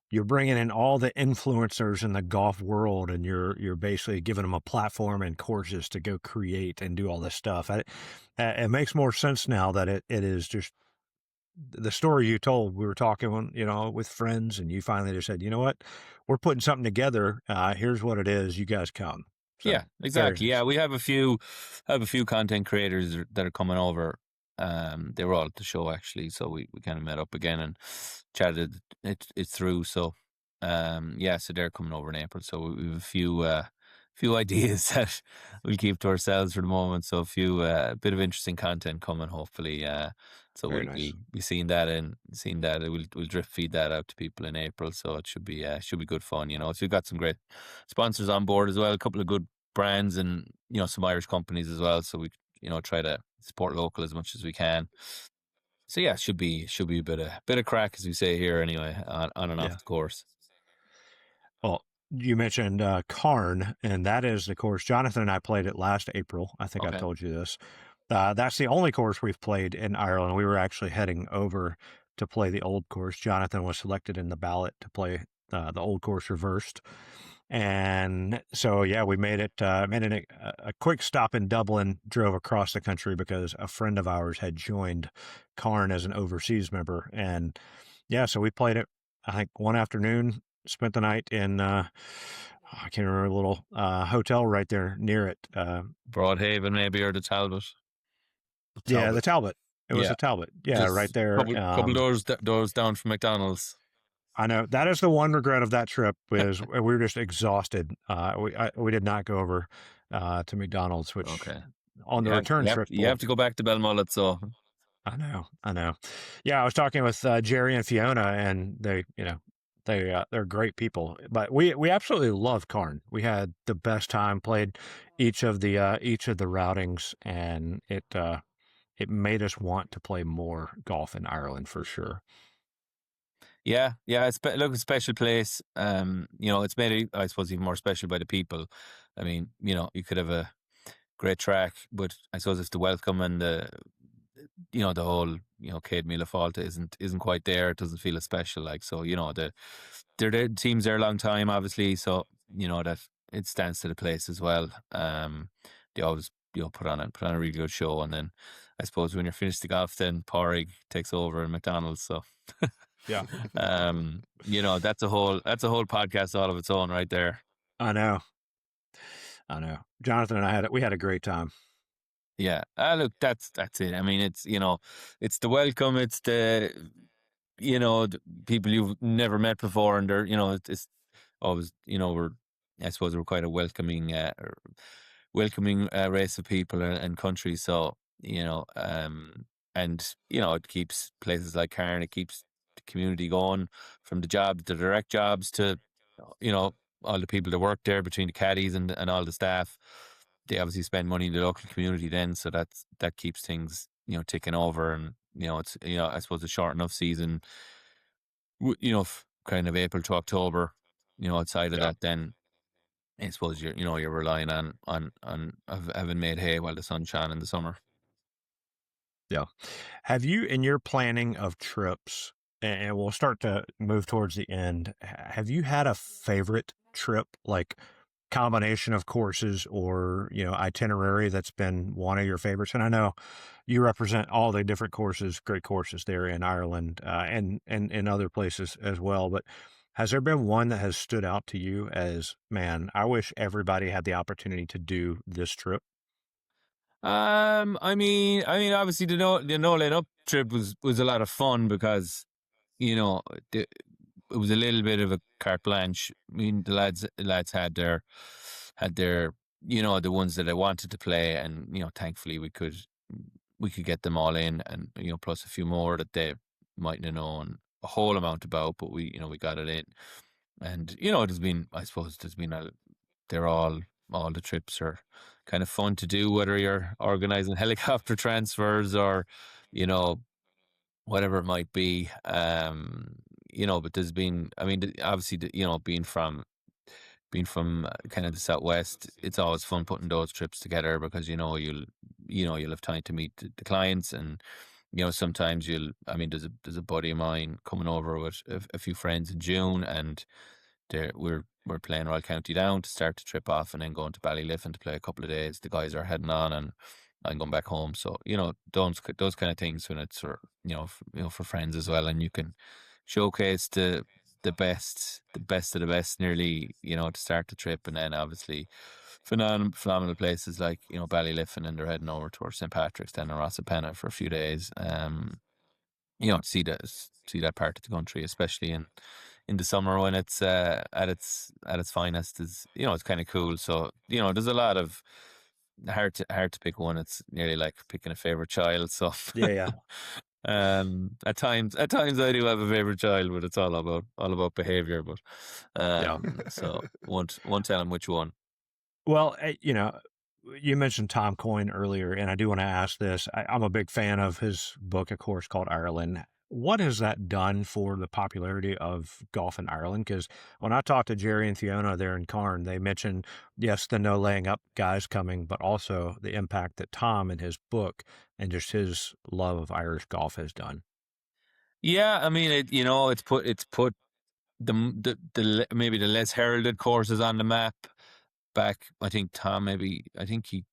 you're bringing in all the influencers in the golf world, and you're basically giving them a platform and courses to go create and do all this stuff. It makes more sense now that it is just the story you told. We were talking, with friends, and you finally just said, you know what, we're putting something together. Here's what it is. You guys come. So, yeah, exactly. Yeah, we have a few content creators that are coming over. They were all at the show actually, so we kind of met up again and chatted it through. So so they're coming over in April. So we have a few ideas that we'll keep to ourselves for the moment. So a few bit of interesting content coming, hopefully. So very we'll nice. be seeing that we'll drip feed that out to people in April. So it should be good fun. So we've got some great sponsors on board as well. A couple of good brands and some Irish companies as well. So we try to support local as much as we can. So yeah, should be a bit of crack, as we say here anyway, on and off the course. Well, you mentioned Cairn, and that is the course. Jonathan and I played it last April. I think I told you this. That's the only course we've played in Ireland. We were actually heading over to play the old course. Jonathan was selected in the ballot to play the old course reversed. And so, yeah, we made a quick stop in Dublin, drove across the country because a friend of ours had joined Cairn as an overseas member. And yeah, so we played it, I think, one afternoon, spent the night in, I can't remember, a little hotel right there near it. Broadhaven maybe, or the Talbot. Yeah, the Talbot. It was a Talbot. Yeah, just right there. Couple doors down from McDonald's. I know that is the one regret of that trip was we were just exhausted. We did not go over to McDonald's, which on the return trip you have to go back to Belmullet. So I know. Yeah, I was talking with Jerry and Fiona, and they're great people. But we absolutely love Cairn. We had the best time. Played each of the routings, and it made us want to play more golf in Ireland for sure. Yeah, it's a special place. It's made, I suppose, even more special by the people. I mean, you could have a great track, but I suppose if the welcome and the whole Cade Mila Falta isn't quite there, it doesn't feel as special. Like, so their team's there a long time, obviously, so that it stands to the place as well. They always put on a really good show, and then I suppose when you're finished the golf, then Porrig takes over in McDonald's. So yeah, that's a whole podcast all of its own right there. I know. Jonathan and I had a great time. Yeah, look, that's it. I mean, it's it's the welcome, it's the the people you've never met before, and they're it's always I suppose we're quite a welcoming race of people and countries. So and it keeps places like Cairn, it keeps the community going, from the direct jobs to all the people that work there, between the caddies and all the staff, they obviously spend money in the local community then, so that keeps things, ticking over. And it's, I suppose, a short enough season, kind of April to October. Outside of Yeah. that, then I suppose you're relying on having made hay while the sun shone in the summer. Yeah. Have you, in your planning of trips, and we'll start to move towards the end, have you had a favorite trip, like combination of courses or, itinerary that's been one of your favorites? And I know you represent all the different courses, great courses there in Ireland, and in other places as well. But has there been one that has stood out to you as, man, I wish everybody had the opportunity to do this trip? Obviously the no let up trip was a lot of fun because you know the, it was a little bit of a carte blanche. I mean, the lads had their the ones that they wanted to play, and thankfully we could get them all in, and plus a few more that they mightn't have known a whole amount about, but we got it in. And there's been, I suppose, they're all the trips are kind of fun to do, whether you're organizing helicopter transfers or you know whatever it might be. But there's been, I mean, obviously, being from kind of the southwest, it's always fun putting those trips together because you'll have time to meet the clients. And sometimes I mean, there's a buddy of mine coming over with a few friends in June, and we're playing Royal County Down to start the trip off, and then going to Ballyliffin to play a couple of days. The guys are heading on, and I'm going back home. So those kind of things, when it's for friends as well, and you can showcase the best of the best nearly, to start the trip. And then obviously phenomenal places like Ballyliffin, and they're heading over towards St. Patrick's, then in Rossapena for a few days. To see that part of the country, especially in the summer when it's at its finest, is it's kind of cool. So there's a lot of hard to pick one. It's nearly like picking a favorite child. So Yeah. at times I do have a favorite child, but it's all about behavior. But Yeah. so won't tell him which one. Well, you mentioned Tom Coyne earlier, and I do want to ask this. I'm a big fan of his book, of course, called Ireland. What has that done for the popularity of golf in Ireland? Because when I talked to Jerry and Fiona there in Cairn, they mentioned, yes, the no laying up guys coming, but also the impact that Tom in his book and just his love of Irish golf has done. Yeah, I mean, it's put maybe the less heralded courses on the map back. I think Tom, I think he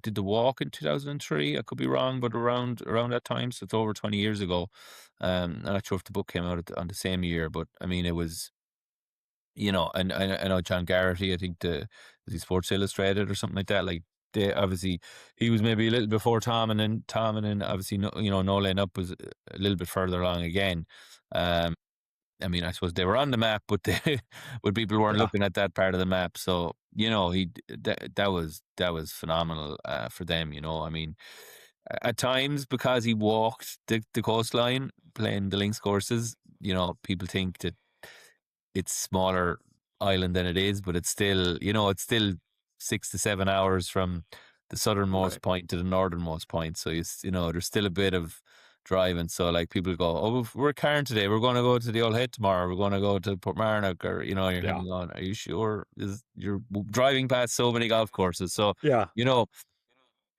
did the walk in 2003. I could be wrong, but around that time, so it's over 20 years ago. I'm not sure if the book came out on the same year, but I mean, it was, and I know John Garrity, I think was he Sports Illustrated or something like that. Like, they obviously, he was maybe a little before Tom, and then obviously no Lane Up was a little bit further along again. Um, I mean, I suppose they were on the map, but but people weren't Yeah. looking at that part of the map. So that was phenomenal for them. I mean, at times, because he walked the coastline playing the links courses, people think that it's smaller island than it is, but it's still 6 to 7 hours from the southernmost Right. point to the northernmost point. So there's still a bit of driving. So like people go, oh, we're Cairn today. We're going to go to the Old Head tomorrow. We're going to go to Portmarnock, or you're kind Yeah. of going, are you sure? You're driving past so many golf courses. So Yeah. you know,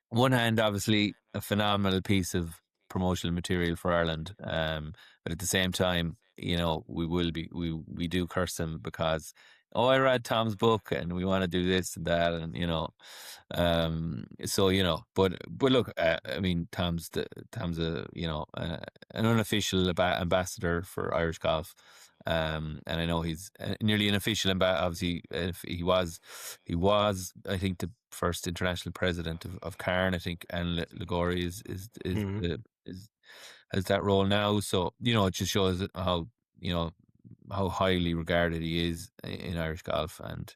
one hand, obviously, a phenomenal piece of promotional material for Ireland. But at the same time, we do curse them because, oh, I read Tom's book and we want to do this and that, and so but look, I mean, Tom's an unofficial ambassador for Irish golf. And I know he's nearly an official obviously, if he was, I think, the first international president of Cairn, I think, and Ligori Mhm. is has that role now. So it just shows you know how highly regarded he is in Irish golf. And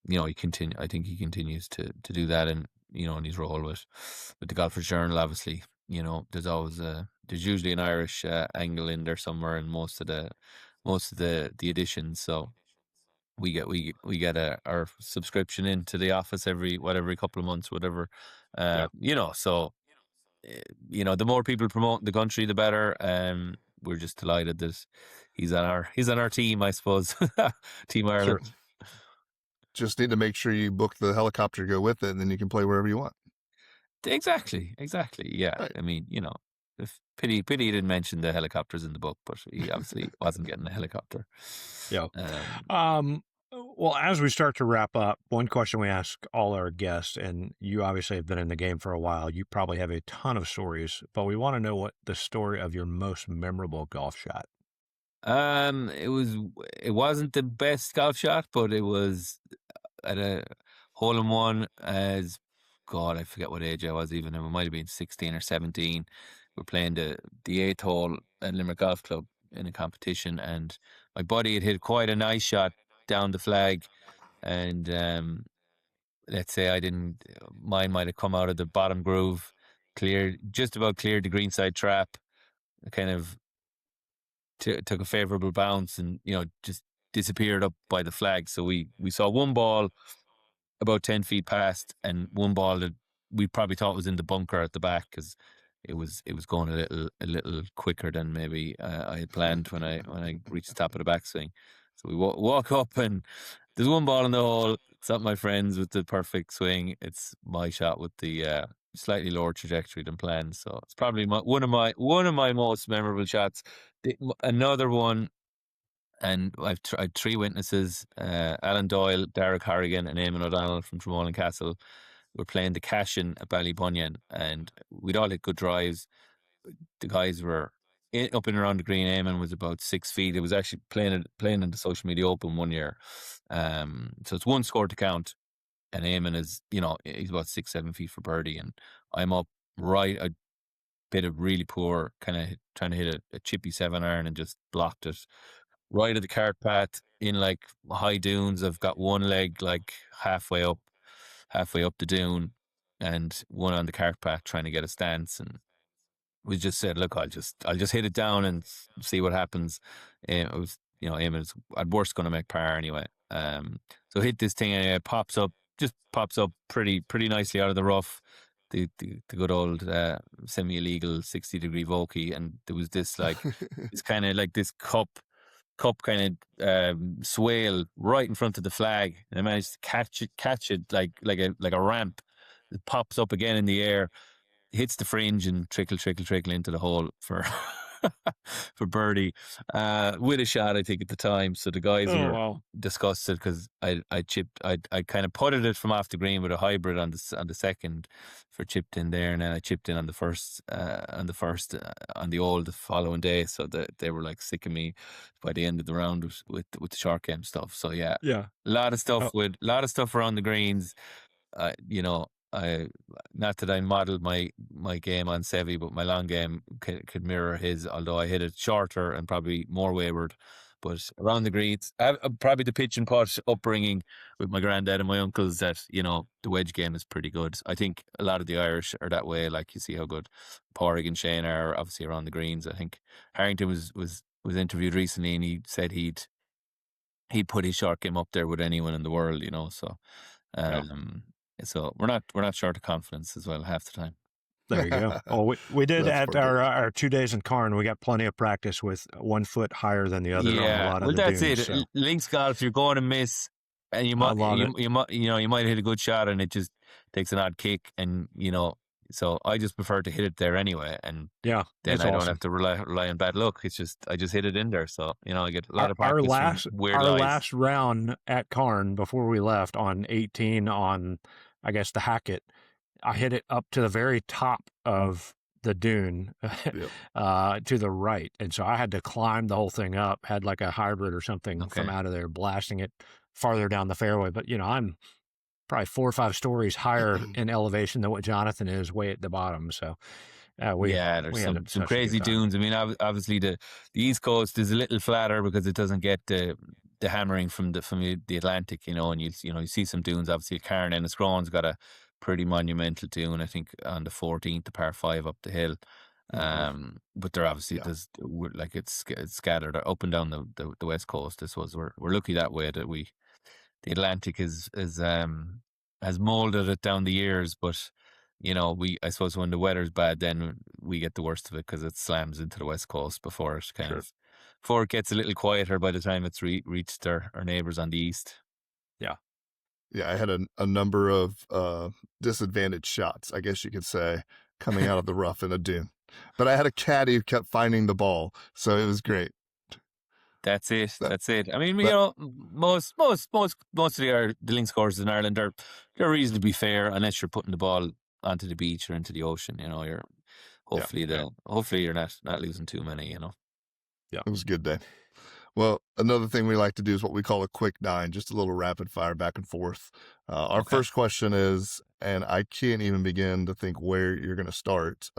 I think he continues to do that, and in his role with the Golfers Journal. Obviously, there's usually an Irish angle in there somewhere in most of the editions. So we get our subscription into the office every couple of months, whatever. So the more people promote the country, the better. We're just delighted that he's on our team, I suppose. Team Ireland. Sure. Just need to make sure you book the helicopter to go with it, and then you can play wherever you want. Exactly. Yeah. Right. I mean, pity he didn't mention the helicopters in the book, but he obviously wasn't getting a helicopter. Yeah. Well, as we start to wrap up, one question we ask all our guests, and you obviously have been in the game for a while. You probably have a ton of stories, but we want to know what the story of your most memorable golf shot. It wasn't the best golf shot, but it was at a hole in one as God, I forget what age I was even. It might have been 16 or 17. We're playing the 8th hole at Limerick Golf Club in a competition, and my buddy had hit quite a nice shot down the flag, and let's say mine might have come out of the bottom groove, just about cleared the greenside trap, kind of took a favourable bounce and just disappeared up by the flag. So we saw one ball about 10 feet past, and one ball that we probably thought was in the bunker at the back because it was going a little quicker than maybe I had planned when I reached the top of the backswing. So we walk up, and there's one ball in the hole. It's not my friend's with the perfect swing. It's my shot with the slightly lower trajectory than planned. So it's probably one of my most memorable shots. Another one, and I've had 3 witnesses: Alan Doyle, Derek Harrigan, and Eamon O'Donnell from Tremolin Castle. We're playing the Cashin at Ballybunion, and we'd all hit good drives. The guys were up and around the green. Eamon was about 6 feet. It was actually playing in the Social Media Open one year. So it's one score to count, and Eamon is, he's about 6-7 feet for birdie, and I'm up right. I bit of really poor, kind of trying to hit a chippy 7-iron and just blocked it right at the cart path in like high dunes. I've got one leg like halfway up the dune, and one on the cart path trying to get a stance, and we just said, look, I'll just hit it down and see what happens. It was, Eamon's at worst going to make par anyway. So hit this thing, and it pops up pretty nicely out of the rough. The good old semi-illegal 60-degree Vokey, and there was this like this kind of like this cup kind of swale right in front of the flag, and I managed to catch it like a ramp. It pops up again in the air, hits the fringe, and trickle into the hole for for birdie with a shot, I think, at the time. So the guys were disgusted because I kind of putted it from off the green with a hybrid on the second for chipped in there, and then I chipped in on the first on the old the following day. So they were like sick of me by the end of the round with the short game stuff. So yeah, a lot of stuff around the greens. I not that I modelled my game on Sevi, but my long game could mirror his, although I hit it shorter and probably more wayward. But around the greens, probably the pitch and putt upbringing with my granddad and my uncles, that the wedge game is pretty good. I think a lot of the Irish are that way. Like, you see how good Pádraig and Shane are obviously around the greens. I think Harrington was interviewed recently, and he said he'd put his short game up there with anyone in the world. So. So we're not short of confidence as well half the time. There you go. Well, we did at our 2 days in Carn. We got plenty of practice with 1 foot higher than the other on a lot of the that's dunes, it. So. Links golf, you're going to miss, and you might hit a good shot, and it just takes an odd kick, and so I just prefer to hit it there anyway, and then I don't have to rely on bad luck. It's just I just hit it in there, so I get a lot of practice. Our last round at Carn before we left on 18 on, I guess, the Hackett, I hit it up to the very top of the dune to the right, and so I had to climb the whole thing up. Had like a hybrid or something from out of there, blasting it farther down the fairway. But I'm probably 4 or 5 stories higher in elevation than what Jonathan is way at the bottom. So there's some crazy dunes. I mean, obviously the East Coast is a little flatter because it doesn't get the hammering from the Atlantic, and you see some dunes. Obviously, Carn and Enniscrone's got a pretty monumental dune, I think, on the 14th, the par 5 up the hill. But they're obviously it's scattered up and down the West Coast. We're lucky that way that we the Atlantic has molded it down the years, but I suppose when the weather's bad, then we get the worst of it because it slams into the west coast before it before it gets a little quieter by the time it's reached our neighbors on the east. Yeah. Yeah, I had a number of disadvantaged shots, I guess you could say, coming out of the rough in a dune. But I had a caddy who kept finding the ball, so it was great. That's it. That's it. I mean, most of the links courses in Ireland they're reasonably fair unless you're putting the ball onto the beach or into the ocean. You're hopefully you're not losing too many. Yeah, it was a good day. Well, another thing we like to do is what we call a quick nine, just a little rapid fire back and forth. Our first question is, and I can't even begin to think where you're going to start.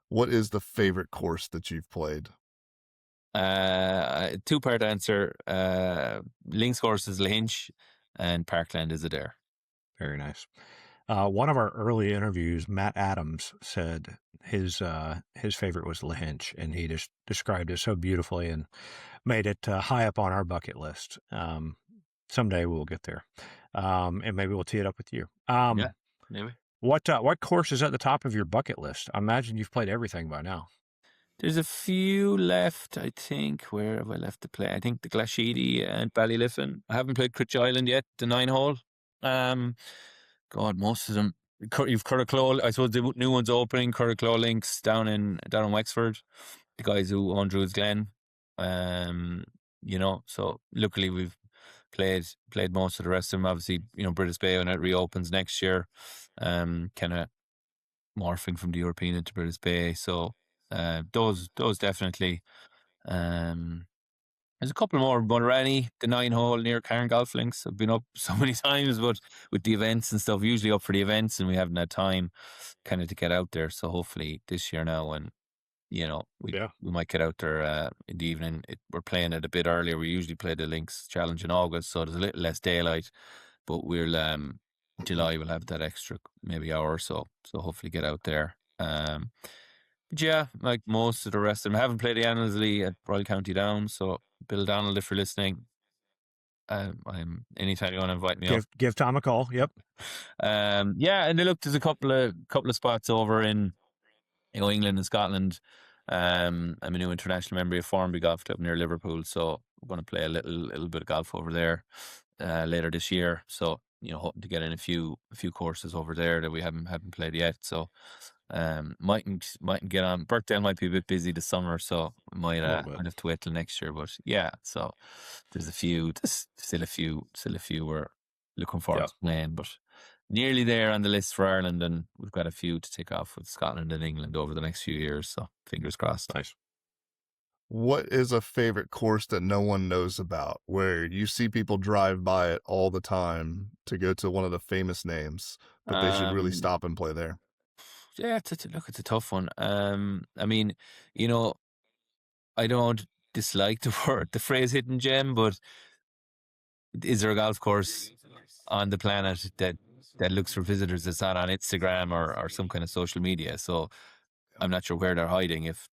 What is the favorite course that you've played? Two-part answer. Links course is Lahinch and Parkland is Adair. Very nice. One of our early interviews, Matt Adams said his favorite was Lahinch, and he just described it so beautifully and made it high up on our bucket list. Someday we'll get there, and maybe we'll tee it up with you. Yeah, maybe. What course is at the top of your bucket list? I imagine you've played everything by now. There's a few left, I think. Where have I left to play? I think the Glashedy and Ballyliffin. I haven't played Critch Island yet, the 9-hole. God, most of them. You've Curracloe. I suppose the new one's opening. Curracloe Links down in Wexford. The guys who own Druids Glen. So luckily we've played most of the rest of them. Obviously, British Bay when it reopens next year, kind of morphing from the European into British Bay. So those definitely. There's a couple more. Bunranny, the 9-hole near Cairn Golf Links. I've been up so many times, but with the events and stuff, usually up for the events, and we haven't had time kind of to get out there. So hopefully this year now, and we might get out there in the evening. We're playing it a bit earlier. We usually play the Links Challenge in August, so there's a little less daylight. But we'll July we'll have that extra maybe hour or so. So hopefully get out there. But yeah, like most of the rest of them, I haven't played the Annesley at Royal County Down. So Bill Donald, if you're listening, I'm anytime you want to invite me up. Give Tom a call. Yep. And there's a couple of spots over in England and Scotland. I'm a new international member of Formby Golf Club near Liverpool, so I'm going to play a little bit of golf over there later this year. So hoping to get in a few courses over there that we haven't played yet. So mightn't get on. Birkdale might be a bit busy this summer, so might have to wait till next year. But yeah, so there's still a few we're looking forward to playing, but nearly there on the list for Ireland, and we've got a few to tick off with Scotland and England over the next few years. So fingers crossed. Nice. What is a favorite course that no one knows about, where you see people drive by it all the time to go to one of the famous names, but they should really stop and play there? Yeah, it's a tough one. I mean, I don't dislike the phrase hidden gem, but is there a golf course on the planet that looks for visitors that's not on Instagram or some kind of social media? So I'm not sure where they're hiding if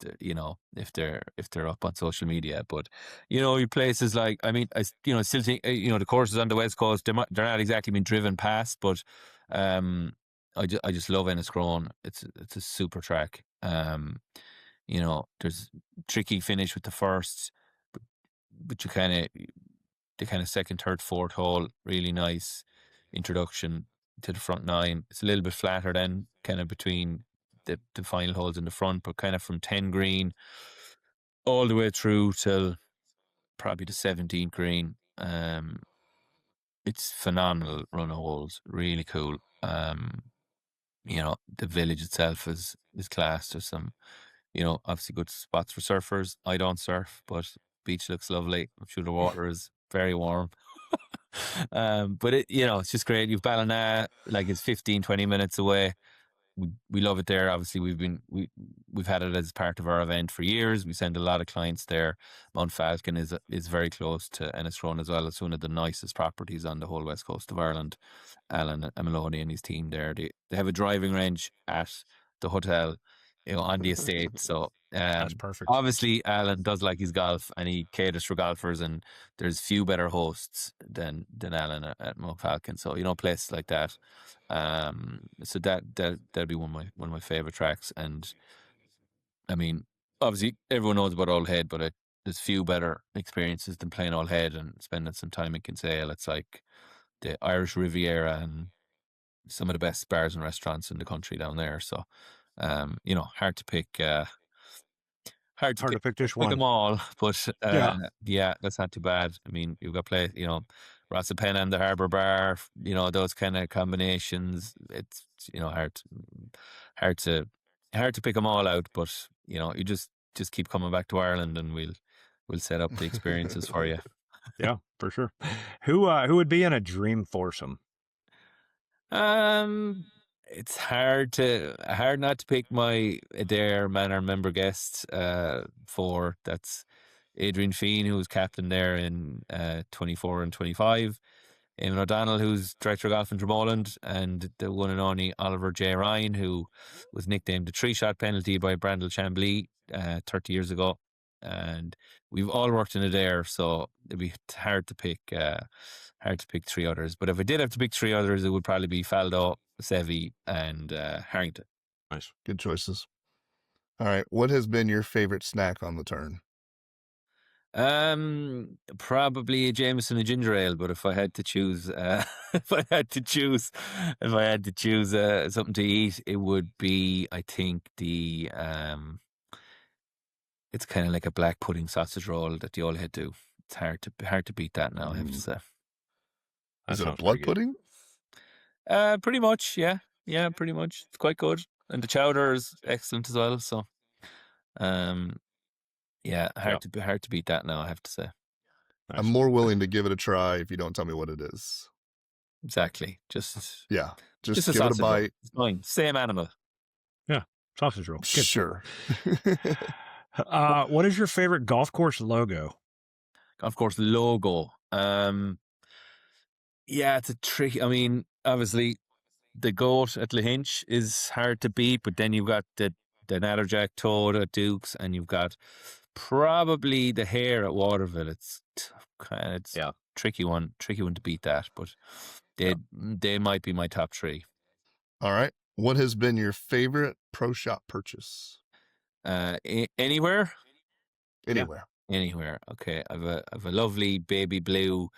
they're up on social media. But your places like, I mean, I still think the courses on the West Coast, they're not exactly being driven past, but I just love Enniscrone. It's a super track. There's tricky finish with the first, but the kind of second, third, fourth hole, really nice introduction to the front nine. It's a little bit flatter then, kind of between the final holes in the front, but kind of from 10 green all the way through till probably the 17th green. It's phenomenal run of holes, really cool. The village itself is class. There's some, obviously good spots for surfers. I don't surf, but beach looks lovely. I'm sure the water is very warm. But it's just great. You've Ballina, like it's 15-20 minutes away. We love it there. Obviously, we've had it as part of our event for years. We send a lot of clients there. Mount Falcon is very close to Enniscrone as well. It's one of the nicest properties on the whole west coast of Ireland. Alan Maloney and his team there. They have a driving range at the hotel, on the estate. So That's perfect. Obviously, Alan does like his golf, and he caters for golfers, and there's few better hosts than Alan at Mo Falcon. So places like that. So that'd be one of my favorite tracks. And I mean, obviously, everyone knows about Old Head, but there's few better experiences than playing Old Head and spending some time in Kinsale. It's like the Irish Riviera and some of the best bars and restaurants in the country down there. So, hard to pick. Hard to pick just pick one. them all, but Yeah. that's not too bad. I mean, you've got Rossapena and the Harbour Bar. Those kind of combinations. It's hard to pick them all out. But you just keep coming back to Ireland, and we'll set up the experiences for you. Yeah, for sure. Who would be in a dream foursome? It's hard not to pick my Adair Manor member guest for that's Adrian Feen, who was captain there in 24 and 25. Eamon O'Donnell, who's director of golf in Dromoland, and the one and only Oliver J. Ryan, who was nicknamed the 3-shot penalty by Brandel Chambly 30 years ago. And we've all worked in Adair, so it'd be hard to pick 3 others. But if I did have to pick 3 others, it would probably be Faldo, Sevi, and Harrington. Nice. Good choices. All right. What has been your favorite snack on the turn? Probably a Jameson and ginger ale. But if I had to choose, something to eat, it would be, I think, the it's kind of like a black pudding sausage roll that the Old Head do. It's hard to beat that now. I have to say. Is it a blood pudding? Pretty much, yeah, pretty much. It's quite good, and the chowder is excellent as well. So, yeah, hard to beat that now. I have to say. Nice. I'm more willing to give it a try if you don't tell me what it is. Exactly. Just give it a bite. Roll. It's fine. Same animal. Yeah, sausage roll. Good. Sure. What is your favorite golf course logo? Golf course logo. Yeah, it's a tricky. I mean, obviously, the goat at Lahinch is hard to beat, but then you've got the Natterjack Toad at Dukes, and you've got probably the hare at Waterville. It's tricky one to beat that, but they might be my top 3. All right. What has been your favorite pro shop purchase? Anywhere. Anywhere. Okay, I've a lovely baby blue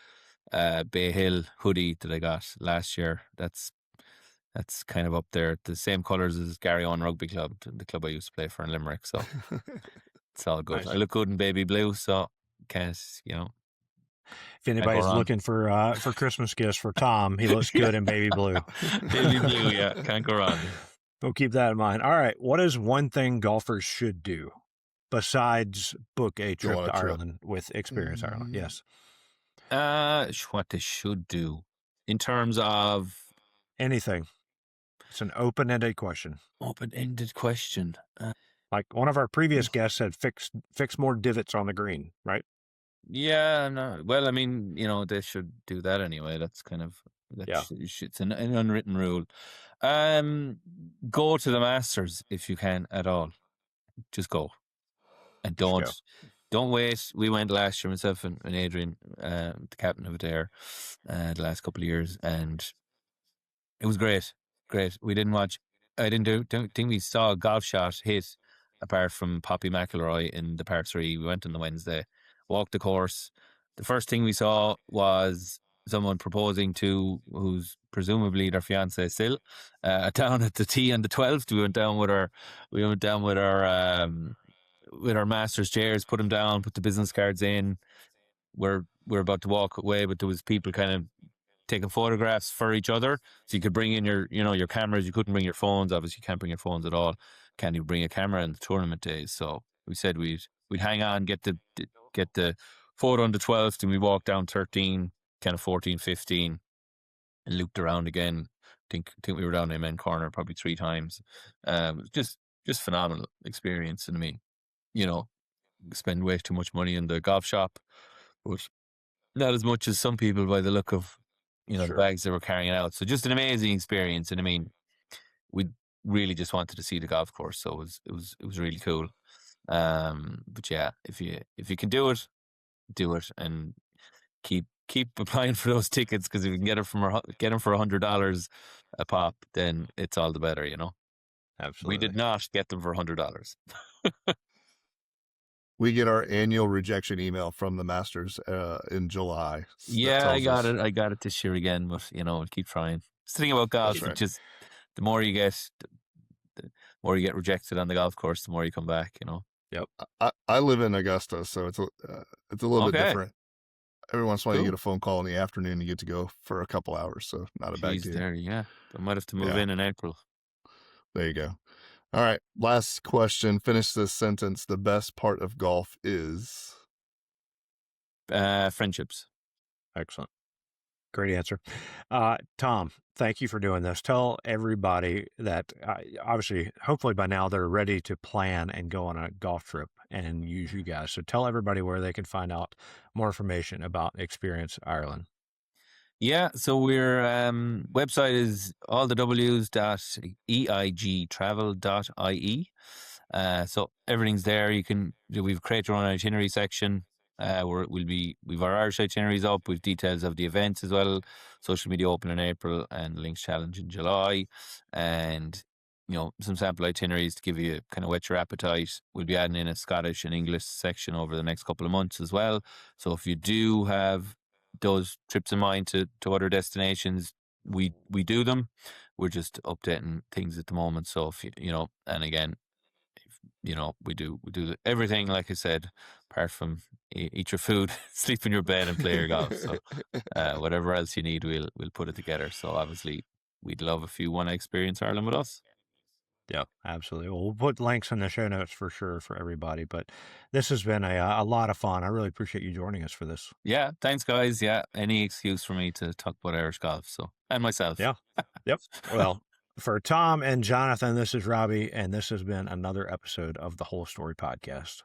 Bay Hill hoodie that I got last year. That's kind of up there, the same colours as Gary Owen Rugby Club, the club I used to play for in Limerick. So it's all good. Nice. I look good in baby blue, so can't If anybody's looking for Christmas gifts for Tom, he looks good in baby blue. Baby blue, yeah, can't go wrong. We'll keep that in mind. All right, what is one thing golfers should do besides book a trip to Ireland with Experience Ireland? Yes. What they should do in terms of anything. It's an open-ended question. Like one of our previous guests said, fix more divots on the green, right? Yeah, no. Well, I mean, they should do that anyway. That's kind of it's an unwritten rule. Go to the Masters if you can at all. Just go, and don't wait. We went last year, myself and Adrian, the captain of Adair, the last couple of years, and it was great. We didn't watch. I don't think we saw a golf shot hit apart from Poppy McIlroy in the par 3. We went on the Wednesday, walked the course. The first thing we saw was someone proposing to who's presumably their fiance still down at the tee on the 12th. We went down with our Masters chairs, put them down, put the business cards in. We're about to walk away, but there was people kind of taking photographs for each other, so you could bring in your cameras. You couldn't bring your phones. Obviously, you can't bring your phones at all. Can't even bring a camera in the tournament days. So we said we'd hang on, get the photo on the 12th, and we walked down 13, kind of 14, 15, and looped around again. Think we were down in Amen Corner probably 3 times. Just phenomenal experience. And I mean, spend way too much money in the golf shop, but not as much as some people by the look of the bags they were carrying out. So just an amazing experience. And I mean, we really just wanted to see the golf course, so it was really cool. But yeah, if you can do it, and keep applying for those tickets, because if you can get them for $100 a pop, then it's all the better, you know. Absolutely. We did not get them for $100. We get our annual rejection email from the Masters in July. Yeah, I got it. I got it this year again, but we'll keep trying. It's the thing about golf, right. it's just the more you get, the more you get rejected on the golf course, the more you come back, you know. Yep. I live in Augusta, so it's a little bit different. Every once in a while, you get a phone call in the afternoon, you get to go for a couple hours, so not a bad deal. There, yeah. I might have to move in April. There you go. All right, last question. Finish this sentence. The best part of golf is friendships. Excellent. Great answer. Tom, thank you for doing this. Tell everybody that obviously, hopefully by now they're ready to plan and go on a golf trip and use you guys. So tell everybody where they can find out more information about Experience Ireland. Yeah, so we're website is allthews.eigtravel.ie. So everything's there. We've created our own itinerary section. We've our Irish itineraries up. We've details of the events as well. Social media open in April and Links Challenge in July, and some sample itineraries to give you kind of whet your appetite. We'll be adding in a Scottish and English section over the next couple of months as well. So if you do have those trips in mind to other destinations, we do them. We're just updating things at the moment. So if and again, we do everything, like I said, apart from eat your food, sleep in your bed, and play your golf. So whatever else you need, we'll put it together. So obviously, we'd love if you want to experience Ireland with us. Yeah, absolutely. Well, we'll put links in the show notes for sure for everybody. But this has been a lot of fun. I really appreciate you joining us for this. Yeah, thanks, guys. Yeah, any excuse for me to talk about Irish golf, and myself. Yeah, yep. Well, for Tom and Jonathan, this is Robbie, and this has been another episode of the Whole Story Podcast.